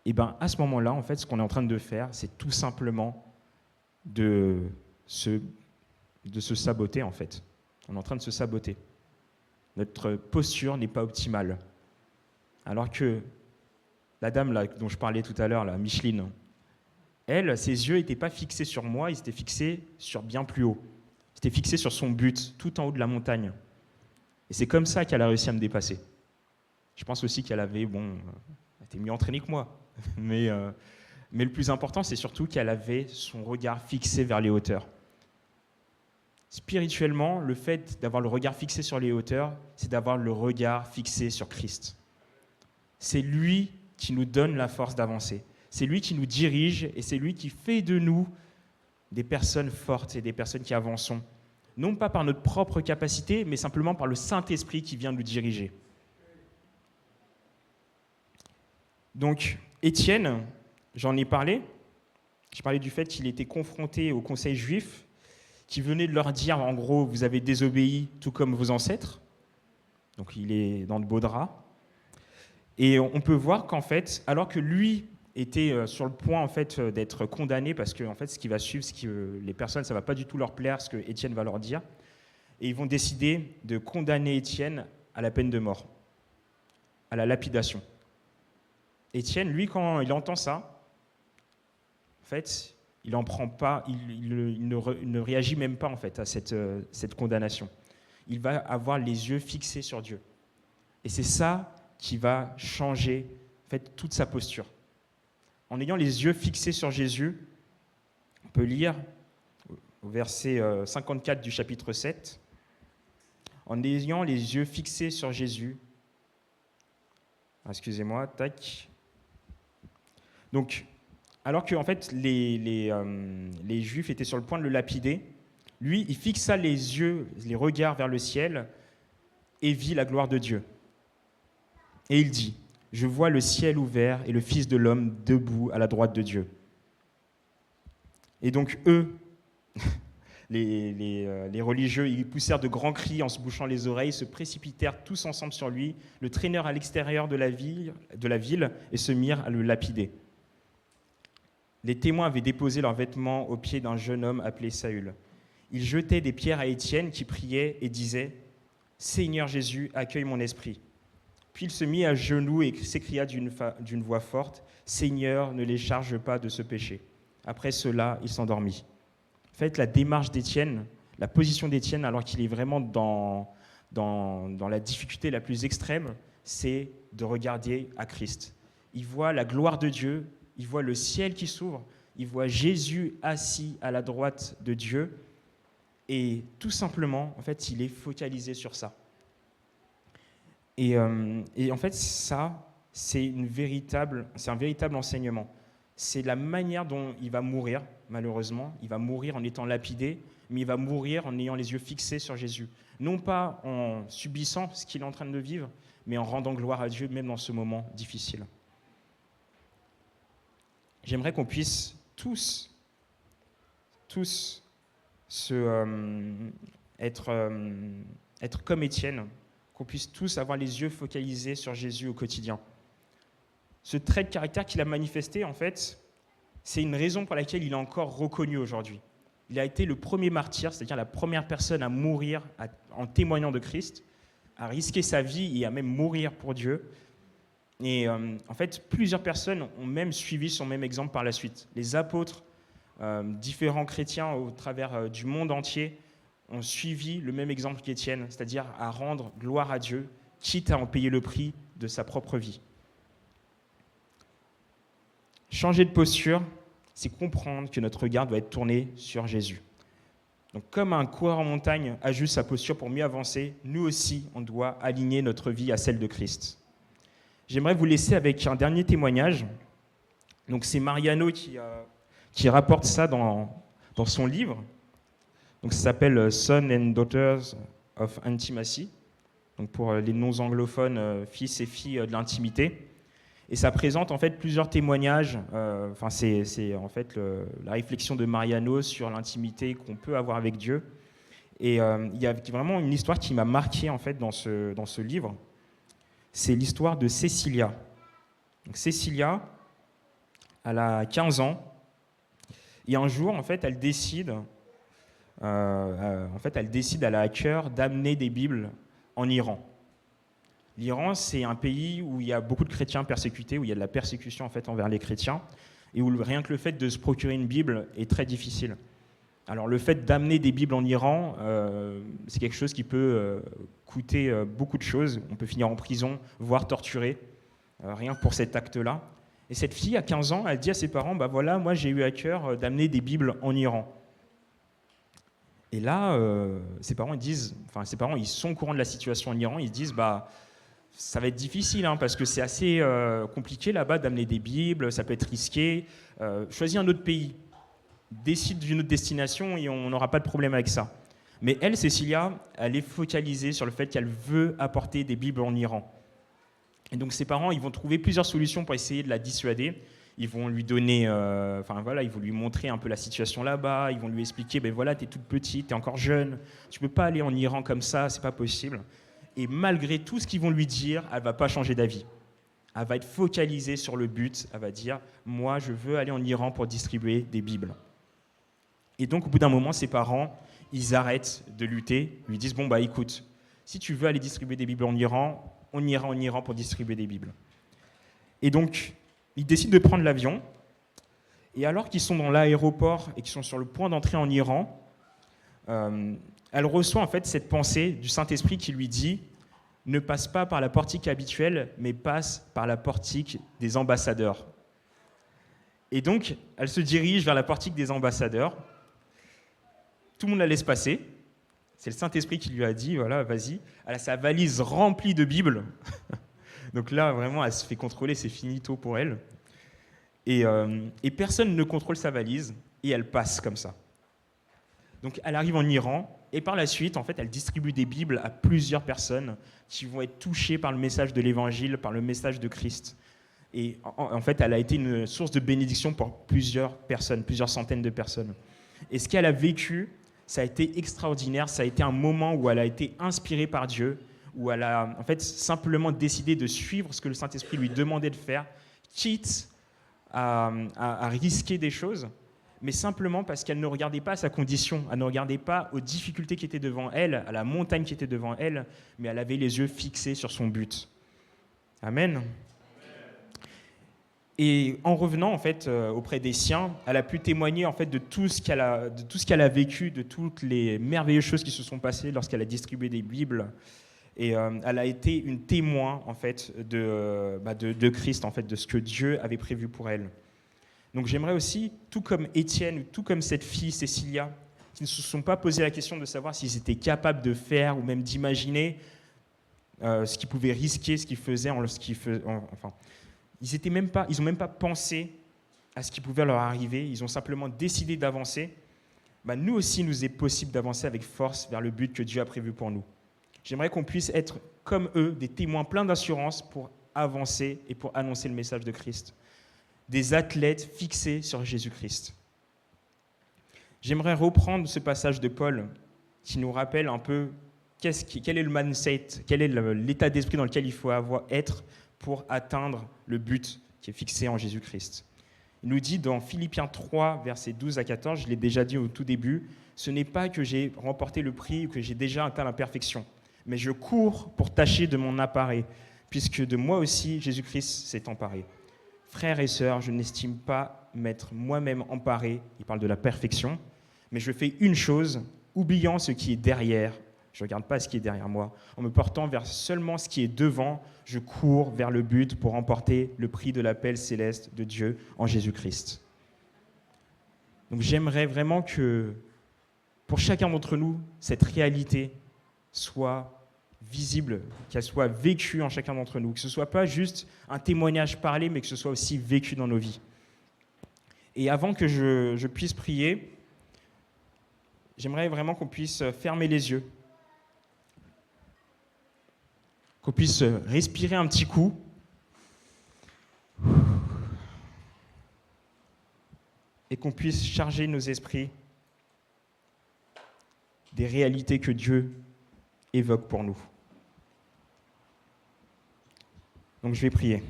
Et bien, à ce moment-là, en fait, ce qu'on est en train de faire, c'est tout simplement de se saboter, en fait. On est en train de se saboter. Notre posture n'est pas optimale. Alors que la dame là, dont je parlais tout à l'heure, là, Micheline, elle, ses yeux n'étaient pas fixés sur moi, ils étaient fixés sur bien plus haut. Ils étaient fixés sur son but, tout en haut de la montagne. Et c'est comme ça qu'elle a réussi à me dépasser. Je pense aussi qu'elle elle était mieux entraînée que moi. Mais le plus important, c'est surtout qu'elle avait son regard fixé vers les hauteurs. Spirituellement, le fait d'avoir le regard fixé sur les hauteurs, c'est d'avoir le regard fixé sur Christ. C'est lui qui nous donne la force d'avancer. C'est lui qui nous dirige et c'est lui qui fait de nous des personnes fortes et des personnes qui avançons. Non pas par notre propre capacité, mais simplement par le Saint-Esprit qui vient nous diriger. Donc, Étienne, j'en ai parlé. J'ai parlé du fait qu'il était confronté au conseil juif, qui venait de leur dire, en gros, vous avez désobéi tout comme vos ancêtres. Donc, il est dans de beaux draps. Et on peut voir qu'en fait, alors que lui était sur le point en fait, d'être condamné, parce que en fait, ce qui va suivre, c'est que les personnes, ça ne va pas du tout leur plaire, ce que Étienne va leur dire. Et ils vont décider de condamner Étienne à la peine de mort, à la lapidation. Étienne, lui, quand il entend ça, en fait, il n'en prend pas, il ne réagit même pas en fait, à cette condamnation. Il va avoir les yeux fixés sur Dieu. Et c'est ça qui va changer en fait, toute sa posture. En ayant les yeux fixés sur Jésus, on peut lire au verset 54 du chapitre 7, en ayant les yeux fixés sur Jésus, excusez-moi, tac. Donc, alors que en fait, les Juifs étaient sur le point de le lapider, lui, il fixa les yeux, les regards vers le ciel et vit la gloire de Dieu. Et il dit, « Je vois le ciel ouvert et le Fils de l'homme debout à la droite de Dieu. » Et donc eux, Les religieux, ils poussèrent de grands cris en se bouchant les oreilles, se précipitèrent tous ensemble sur lui, le traînèrent à l'extérieur de la ville et se mirent à le lapider. Les témoins avaient déposé leurs vêtements aux pieds d'un jeune homme appelé Saül. Ils jetaient des pierres à Étienne qui priait et disait « Seigneur Jésus, accueille mon esprit ». Puis il se mit à genoux et s'écria d'une voix forte « Seigneur, ne les charge pas de ce péché ». Après cela, il s'endormit. En fait, la démarche d'Étienne, la position d'Étienne, alors qu'il est vraiment dans la difficulté la plus extrême, c'est de regarder à Christ. Il voit la gloire de Dieu, il voit le ciel qui s'ouvre, il voit Jésus assis à la droite de Dieu, et tout simplement, en fait, il est focalisé sur ça. Et en fait, ça, c'est un véritable enseignement. C'est la manière dont il va mourir, malheureusement. Il va mourir en étant lapidé, mais il va mourir en ayant les yeux fixés sur Jésus. Non pas en subissant ce qu'il est en train de vivre, mais en rendant gloire à Dieu, même dans ce moment difficile. J'aimerais qu'on puisse tous être comme Étienne, qu'on puisse tous avoir les yeux focalisés sur Jésus au quotidien. Ce trait de caractère qu'il a manifesté, en fait, c'est une raison pour laquelle il est encore reconnu aujourd'hui. Il a été le premier martyr, c'est-à-dire la première personne à mourir en témoignant de Christ, à risquer sa vie et à même mourir pour Dieu. Et en fait, plusieurs personnes ont même suivi son même exemple par la suite. Les apôtres, différents chrétiens au travers du monde entier, ont suivi le même exemple qu'Étienne, c'est-à-dire à rendre gloire à Dieu, quitte à en payer le prix de sa propre vie. Changer de posture, c'est comprendre que notre regard doit être tourné sur Jésus. Donc, comme un coureur en montagne ajuste sa posture pour mieux avancer, nous aussi, on doit aligner notre vie à celle de Christ. J'aimerais vous laisser avec un dernier témoignage. Donc, c'est Mariano qui rapporte ça dans son livre. Donc, ça s'appelle Sons and Daughters of Intimacy. Donc, pour les non-anglophones, fils et filles de l'intimité. Et ça présente en fait plusieurs témoignages. C'est en fait la réflexion de Mariano sur l'intimité qu'on peut avoir avec Dieu. Et il y a vraiment une histoire qui m'a marqué en fait dans ce livre. C'est l'histoire de Cécilia. Donc, Cécilia, elle a 15 ans. Et un jour, en fait, elle décide, elle a à cœur d'amener des Bibles en Iran. L'Iran, c'est un pays où il y a beaucoup de chrétiens persécutés, où il y a de la persécution en fait envers les chrétiens, et où rien que le fait de se procurer une Bible est très difficile. Alors le fait d'amener des Bibles en Iran, c'est quelque chose qui peut coûter beaucoup de choses. On peut finir en prison, voire torturé, rien que pour cet acte-là. Et cette fille, à 15 ans, elle dit à ses parents, bah voilà, moi j'ai eu à cœur d'amener des Bibles en Iran. Et là, ses parents, ils sont au courant de la situation en Iran, ils se disent, bah ça va être difficile, hein, parce que c'est assez compliqué là-bas d'amener des Bibles, ça peut être risqué. Choisis un autre pays, décide d'une autre destination et on n'aura pas de problème avec ça. Mais elle, Cécilia, elle est focalisée sur le fait qu'elle veut apporter des Bibles en Iran. Et donc ses parents, ils vont trouver plusieurs solutions pour essayer de la dissuader. Ils vont lui donner, ils vont lui montrer un peu la situation là-bas. Ils vont lui expliquer, ben voilà, t'es toute petite, t'es encore jeune, tu peux pas aller en Iran comme ça, c'est pas possible. Et malgré tout ce qu'ils vont lui dire, elle ne va pas changer d'avis. Elle va être focalisée sur le but. Elle va dire, moi, je veux aller en Iran pour distribuer des Bibles. Et donc, au bout d'un moment, ses parents, ils arrêtent de lutter. Ils lui disent, bon, bah écoute, si tu veux aller distribuer des Bibles en Iran, on ira en Iran pour distribuer des Bibles. Et donc, ils décident de prendre l'avion. Et alors qu'ils sont dans l'aéroport et qu'ils sont sur le point d'entrer en Iran, elle reçoit en fait cette pensée du Saint-Esprit qui lui dit « Ne passe pas par la portique habituelle, mais passe par la portique des ambassadeurs. » Et donc, elle se dirige vers la portique des ambassadeurs. Tout le monde la laisse passer. C'est le Saint-Esprit qui lui a dit « Voilà, vas-y. » Elle a sa valise remplie de Bibles. Donc là, vraiment, elle se fait contrôler, c'est finito pour elle. Et personne ne contrôle sa valise, et elle passe comme ça. Donc, elle arrive en Iran, et par la suite, en fait, elle distribue des Bibles à plusieurs personnes qui vont être touchées par le message de l'Évangile, par le message de Christ. Et en fait, elle a été une source de bénédiction pour plusieurs personnes, plusieurs centaines de personnes. Et ce qu'elle a vécu, ça a été extraordinaire, ça a été un moment où elle a été inspirée par Dieu, où elle a en fait simplement décidé de suivre ce que le Saint-Esprit lui demandait de faire, quitte à risquer des choses, mais simplement parce qu'elle ne regardait pas à sa condition, elle ne regardait pas aux difficultés qui étaient devant elle, à la montagne qui était devant elle, mais elle avait les yeux fixés sur son but. Amen. Et en revenant en fait auprès des siens, elle a pu témoigner en fait de tout ce qu'elle a vécu, de toutes les merveilleuses choses qui se sont passées lorsqu'elle a distribué des Bibles. Et elle a été une témoin en fait de Christ, en fait, de ce que Dieu avait prévu pour elle. Donc j'aimerais aussi, tout comme Étienne, ou tout comme cette fille Cécilia, qui ne se sont pas posé la question de savoir s'ils étaient capables de faire ou même d'imaginer ce qu'ils pouvaient risquer, ce qu'ils faisaient, enfin, ils n'ont même pas pensé à ce qui pouvait leur arriver. Ils ont simplement décidé d'avancer. Nous aussi, nous est possible d'avancer avec force vers le but que Dieu a prévu pour nous. J'aimerais qu'on puisse être comme eux, des témoins pleins d'assurance pour avancer et pour annoncer le message de Christ. Des athlètes fixés sur Jésus-Christ. J'aimerais reprendre ce passage de Paul qui nous rappelle un peu quel est le mindset, quel est l'état d'esprit dans lequel il faut être pour atteindre le but qui est fixé en Jésus-Christ. Il nous dit dans Philippiens 3, versets 12 à 14, je l'ai déjà dit au tout début, ce n'est pas que j'ai remporté le prix ou que j'ai déjà atteint la perfection, mais je cours pour tâcher de m'en emparer, puisque de moi aussi Jésus-Christ s'est emparé. Frères et sœurs, je n'estime pas m'être moi-même emparé, il parle de la perfection, mais je fais une chose, oubliant ce qui est derrière, je ne regarde pas ce qui est derrière moi, en me portant vers seulement ce qui est devant, je cours vers le but pour remporter le prix de l'appel céleste de Dieu en Jésus-Christ. Donc j'aimerais vraiment que, pour chacun d'entre nous, cette réalité soit visible, qu'elle soit vécue en chacun d'entre nous, que ce ne soit pas juste un témoignage parlé, mais que ce soit aussi vécu dans nos vies. Et avant que je puisse prier, j'aimerais vraiment qu'on puisse fermer les yeux, qu'on puisse respirer un petit coup, et qu'on puisse charger nos esprits des réalités que Dieu évoque pour nous. Donc je vais prier.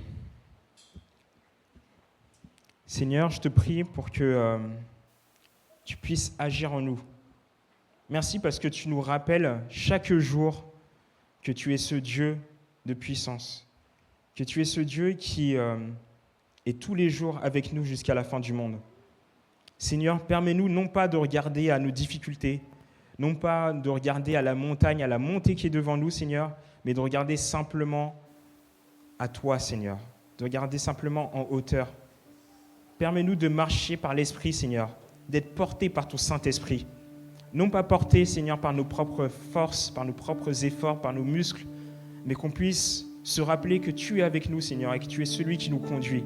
Seigneur, je te prie pour que tu puisses agir en nous. Merci parce que tu nous rappelles chaque jour que tu es ce Dieu de puissance, que tu es ce Dieu qui est tous les jours avec nous jusqu'à la fin du monde. Seigneur, permets-nous non pas de regarder à nos difficultés, non pas de regarder à la montagne, à la montée qui est devant nous, Seigneur, mais de regarder simplement à toi, Seigneur, de regarder simplement en hauteur. Permets-nous de marcher par l'Esprit, Seigneur, d'être portés par ton Saint-Esprit. Non pas portés, Seigneur, par nos propres forces, par nos propres efforts, par nos muscles, mais qu'on puisse se rappeler que tu es avec nous, Seigneur, et que tu es celui qui nous conduit,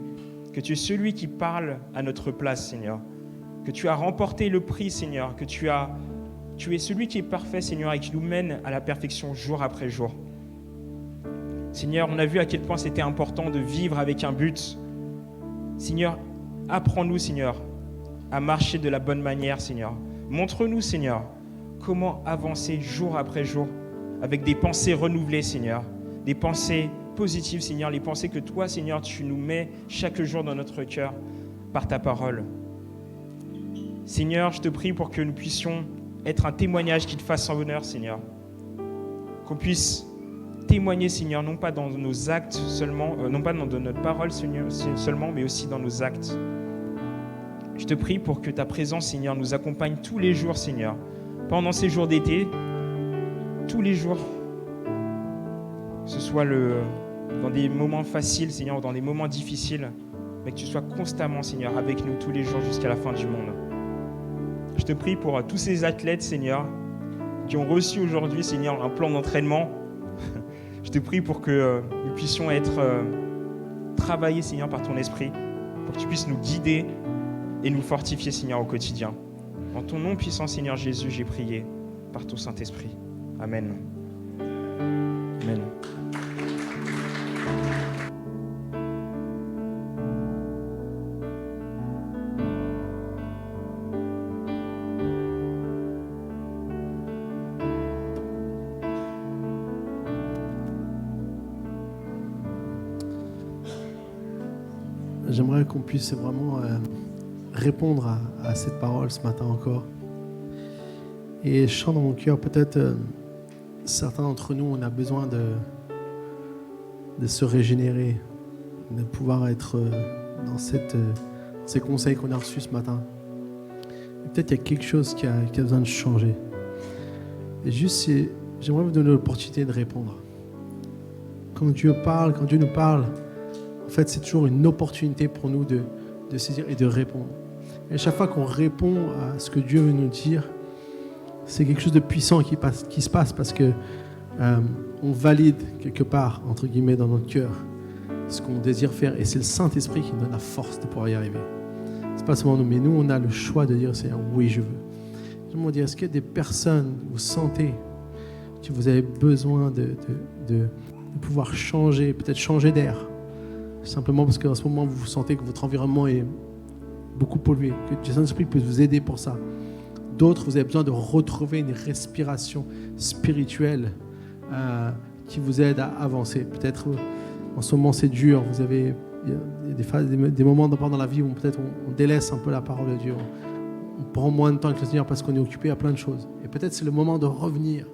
que tu es celui qui parle à notre place, Seigneur, que tu as remporté le prix, Seigneur, que tu es celui qui est parfait, Seigneur, et qui nous mène à la perfection jour après jour. Seigneur, on a vu à quel point c'était important de vivre avec un but. Seigneur, apprends-nous, Seigneur, à marcher de la bonne manière, Seigneur. Montre-nous, Seigneur, comment avancer jour après jour avec des pensées renouvelées, Seigneur, des pensées positives, Seigneur, les pensées que toi, Seigneur, tu nous mets chaque jour dans notre cœur par ta parole. Seigneur, je te prie pour que nous puissions être un témoignage qui te fasse honneur, Seigneur. Qu'on puisse témoigner, Seigneur, non pas dans nos actes seulement, non pas dans notre parole, Seigneur, seulement, mais aussi dans nos actes. Je te prie pour que ta présence, Seigneur, nous accompagne tous les jours, Seigneur, pendant ces jours d'été, tous les jours, que ce soit dans des moments faciles, Seigneur, ou dans des moments difficiles, mais que tu sois constamment, Seigneur, avec nous tous les jours jusqu'à la fin du monde. Je te prie pour tous ces athlètes, Seigneur, qui ont reçu aujourd'hui, Seigneur, un plan d'entraînement. Je te prie pour que nous puissions être travaillés, Seigneur, par ton esprit, pour que tu puisses nous guider et nous fortifier, Seigneur, au quotidien. En ton nom puissant, Seigneur Jésus, j'ai prié par ton Saint-Esprit. Amen. Amen. j'aimerais qu'on puisse vraiment répondre à cette parole ce matin encore. Et je sens dans mon cœur, peut-être certains d'entre nous, on a besoin de se régénérer, de pouvoir être dans ces conseils qu'on a reçus ce matin. Et peut-être il y a quelque chose qui a besoin de changer. Et juste, j'aimerais vous donner l'opportunité de répondre. Quand Dieu nous parle, en fait, c'est toujours une opportunité pour nous de saisir et de répondre. Et à chaque fois qu'on répond à ce que Dieu veut nous dire, c'est quelque chose de puissant qui se passe parce que on valide quelque part, entre guillemets, dans notre cœur ce qu'on désire faire. Et c'est le Saint-Esprit qui nous donne la force de pouvoir y arriver. C'est pas seulement nous, mais nous, on a le choix de dire, Seigneur, oui, je veux. J'aimerais vous dire, est-ce qu'il y a des personnes, vous sentez que vous avez besoin de pouvoir changer, peut-être changer d'air, simplement parce qu'en ce moment, vous sentez que votre environnement est beaucoup pollué, que le Saint-Esprit peut vous aider pour ça. D'autres, vous avez besoin de retrouver une respiration spirituelle qui vous aide à avancer. Peut-être en ce moment, c'est dur. Il y a des phases, des moments dans la vie où peut-être on délaisse un peu la parole de Dieu. On prend moins de temps avec le Seigneur parce qu'on est occupé à plein de choses. Et peut-être c'est le moment de revenir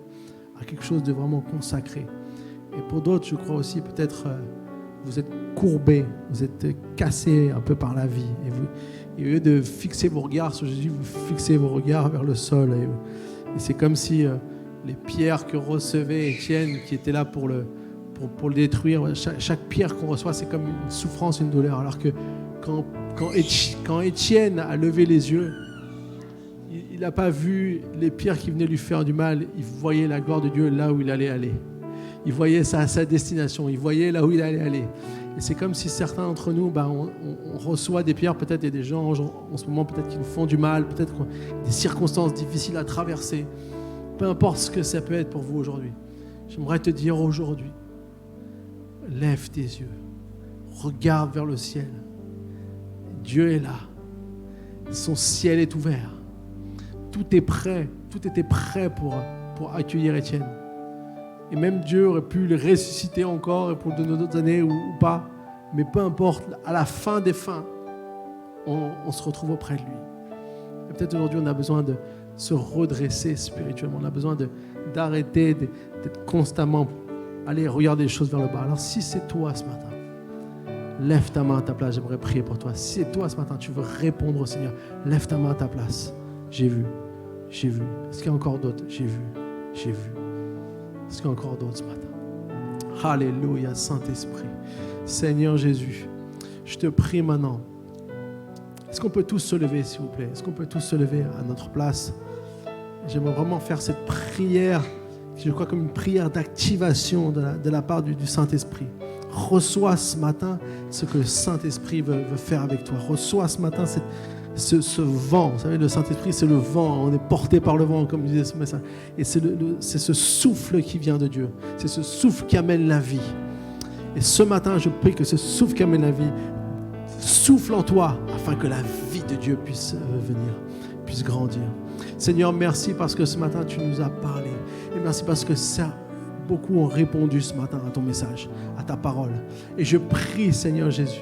à quelque chose de vraiment consacré. Et pour d'autres, je crois aussi, peut-être vous êtes courbés, vous êtes cassés un peu par la vie. Et au lieu de fixer vos regards sur Jésus, vous fixez vos regards vers le sol. Et c'est comme si les pierres que recevait Étienne, qui était là pour le détruire, chaque pierre qu'on reçoit, c'est comme une souffrance, une douleur. Alors que quand Étienne a levé les yeux, il n'a pas vu les pierres qui venaient lui faire du mal. Il voyait la gloire de Dieu là où il allait aller. Il voyait sa destination. Il voyait là où il allait aller. Et c'est comme si certains d'entre nous, on reçoit des pierres. Peut-être il y a des gens en ce moment peut-être qui nous font du mal. Peut-être des circonstances difficiles à traverser. Peu importe ce que ça peut être pour vous aujourd'hui. J'aimerais te dire aujourd'hui, lève tes yeux. Regarde vers le ciel. Dieu est là. Son ciel est ouvert. Tout est prêt. Tout était prêt pour accueillir Étienne. Et même Dieu aurait pu le ressusciter encore et pour donner d'autres années ou pas. Mais peu importe, à la fin des fins, on se retrouve auprès de lui. Et peut-être aujourd'hui, on a besoin de se redresser spirituellement. On a besoin d'arrêter d'être constamment aller regarder les choses vers le bas. Alors si c'est toi ce matin, lève ta main à ta place. J'aimerais prier pour toi. Si c'est toi ce matin, tu veux répondre au Seigneur, lève ta main à ta place. J'ai vu. Est-ce qu'il y a encore d'autres? J'ai vu. Est-ce qu'il y a encore d'autres ce matin? Alléluia, Saint-Esprit. Seigneur Jésus, je te prie maintenant. Est-ce qu'on peut tous se lever, s'il vous plaît? Est-ce qu'on peut tous se lever à notre place? J'aimerais vraiment faire cette prière, je crois comme une prière d'activation de la part du Saint-Esprit. Reçois ce matin ce que le Saint-Esprit veut faire avec toi. Reçois ce matin ce vent. Vous savez, le Saint-Esprit, c'est le vent. On est porté par le vent, comme disait ce message. Et c'est ce souffle qui vient de Dieu. C'est ce souffle qui amène la vie. Et ce matin, je prie que ce souffle qui amène la vie souffle en toi afin que la vie de Dieu puisse venir, puisse grandir. Seigneur, merci parce que ce matin, tu nous as parlé. Et merci parce que beaucoup ont répondu ce matin à ton message, à ta parole. Et je prie, Seigneur Jésus,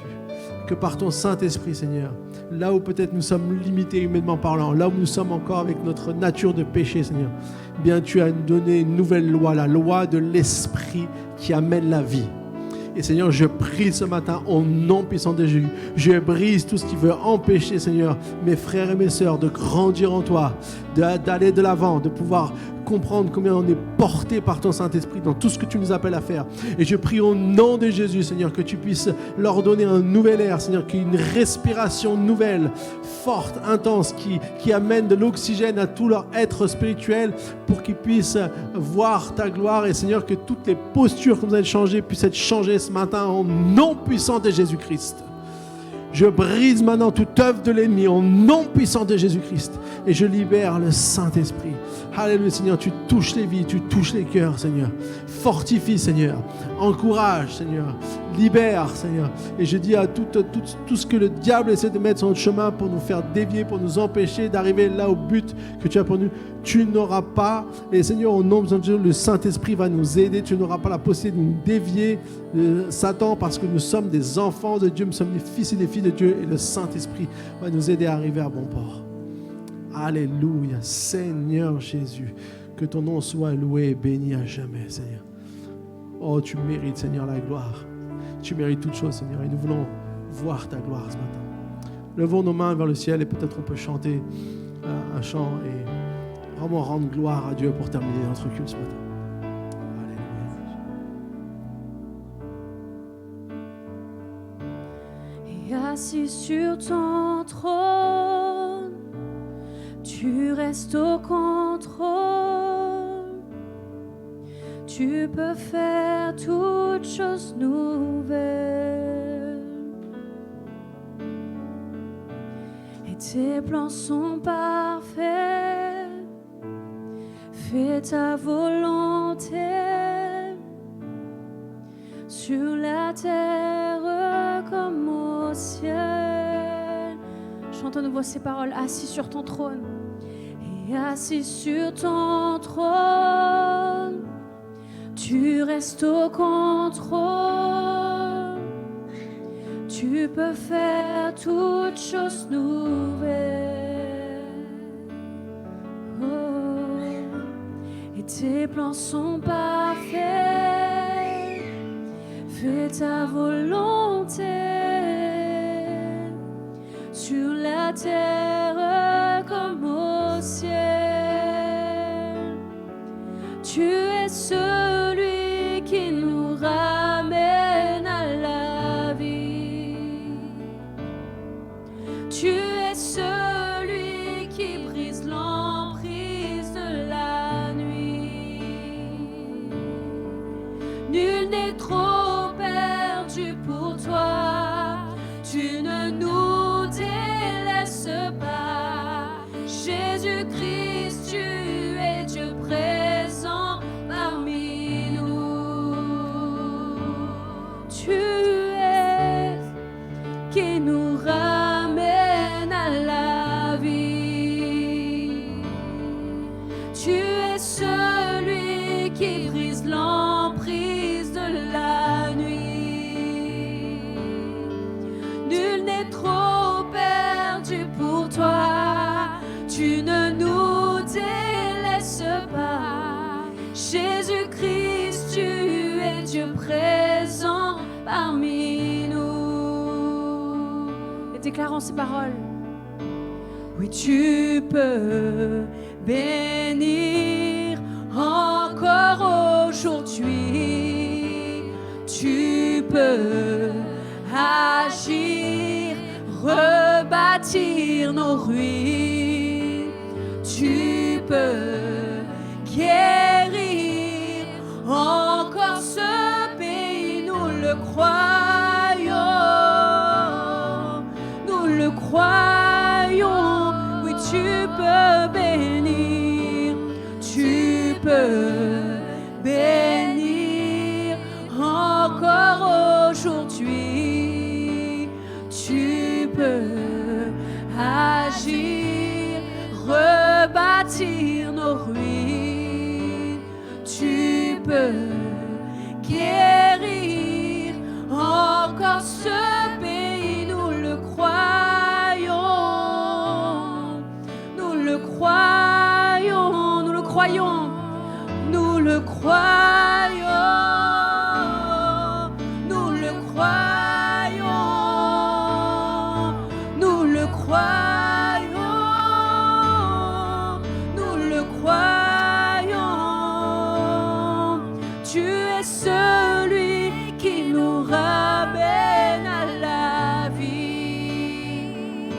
que par ton Saint-Esprit, Seigneur, là où peut-être nous sommes limités humainement parlant, là où nous sommes encore avec notre nature de péché, Seigneur, bien tu as donné une nouvelle loi, la loi de l'Esprit qui amène la vie. Et Seigneur, je prie ce matin au nom puissant de Jésus. Je brise tout ce qui veut empêcher, Seigneur, mes frères et mes sœurs de grandir en toi, d'aller de l'avant, de pouvoir comprendre combien on est porté par ton Saint-Esprit dans tout ce que tu nous appelles à faire. Et je prie au nom de Jésus, Seigneur, que tu puisses leur donner un nouvel air, Seigneur, qu'il y ait une respiration nouvelle, forte, intense, qui amène de l'oxygène à tout leur être spirituel pour qu'ils puissent voir ta gloire. Et Seigneur, que toutes les postures que vous avez changées puissent être changées ce matin au nom puissant de Jésus-Christ. Je brise maintenant toute œuvre de l'ennemi au nom puissant de Jésus-Christ et je libère le Saint-Esprit. Alléluia, Seigneur, tu touches les vies, tu touches les cœurs, Seigneur. Fortifie, Seigneur. Encourage, Seigneur. libère, Seigneur. Et je dis à tout ce que le diable essaie de mettre sur notre chemin pour nous faire dévier, pour nous empêcher d'arriver là au but que tu as pour nous, tu n'auras pas. Et Seigneur, au nom de Dieu, le Saint-Esprit va nous aider. Tu n'auras pas la possibilité de nous dévier de Satan parce que nous sommes des enfants de Dieu, nous sommes des fils et des filles de Dieu et le Saint-Esprit va nous aider à arriver à bon port. Alléluia, Seigneur Jésus, que ton nom soit loué et béni à jamais, Seigneur. Oh, tu mérites, Seigneur, la gloire. Tu mérites toutes choses, Seigneur, et nous voulons voir ta gloire ce matin. Levons nos mains vers le ciel et peut-être on peut chanter un chant et vraiment rendre gloire à Dieu pour terminer notre culte ce matin. Alléluia. Et assis sur ton trône, tu restes au contrôle. Tu peux faire toutes choses nouvelles. Et tes plans sont parfaits. Fais ta volonté sur la terre comme au ciel. Chante à nouveau ces paroles. Assis sur ton trône. Et assis sur ton trône, tu restes au contrôle. Tu peux faire toutes choses nouvelles. Oh. Et tes plans sont parfaits. Fais ta volonté sur la terre comme au ciel. Tu es celui qui nous ramène à la vie. Tu es celui qui brise l'emprise de la nuit. Nul n'est trop perdu pour toi. Tu ne nous délaisses pas. Jésus-Christ, tu es Dieu présent parmi nous. Tu es qui nous ramène à la vie. Tu es celui qui brise l'emprise de la nuit. Nul n'est trop perdu pour toi. Tu ne nous délaisses pas. Jésus-Christ, tu es Dieu présent parmi nous. Et déclarons ces paroles. Oui, tu peux bénir encore aujourd'hui. Tu peux agir, rebâtir nos ruines. Tu peux guérir encore ce pays, nous le croyons, nous le croyons. Oui, tu peux bénir, tu peux bénir encore aujourd'hui. Tu peux agir, rebâtir nos ruines. Tu peux guérir encore ce pays, nous le croyons, nous le croyons, nous le croyons, nous le croyons, nous le croyons, nous le croyons, nous le croyons. Tu es celui qui nous ramène à la vie.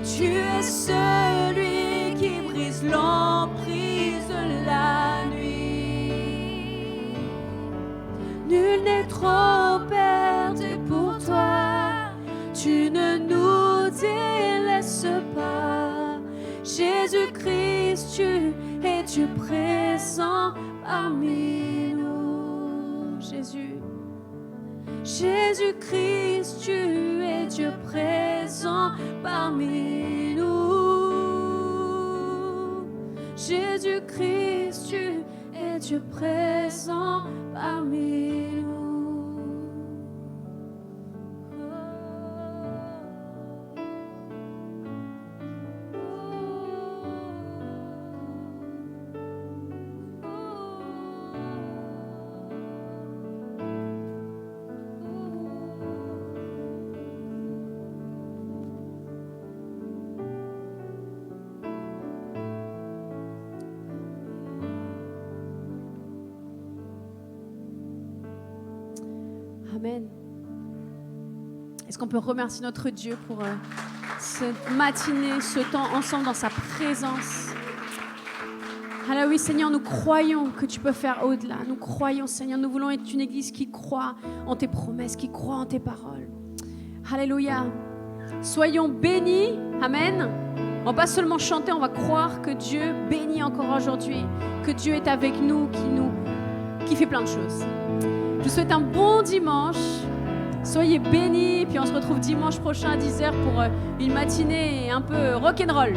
Tu es celui qui brise l'emprise de la nuit. Nul n'est trop perdu pour toi. Tu ne nous délaisses pas. Jésus-Christ, tu es Dieu présent parmi nous. Jésus, Jésus-Christ, tu es Dieu présent parmi nous. Jésus-Christ, tu es Dieu présent parmi nous. Amen. Est-ce qu'on peut remercier notre Dieu pour cette matinée, ce temps ensemble dans sa présence? Alors oui, Seigneur, nous croyons que tu peux faire au-delà. Nous croyons, Seigneur, nous voulons être une église qui croit en tes promesses, qui croit en tes paroles. Alléluia. Soyons bénis. Amen. On va pas seulement chanter, on va croire que Dieu bénit encore aujourd'hui, que Dieu est avec nous, qui fait plein de choses. Je vous souhaite un bon dimanche. Soyez bénis. Puis on se retrouve dimanche prochain à 10h pour une matinée un peu rock'n'roll.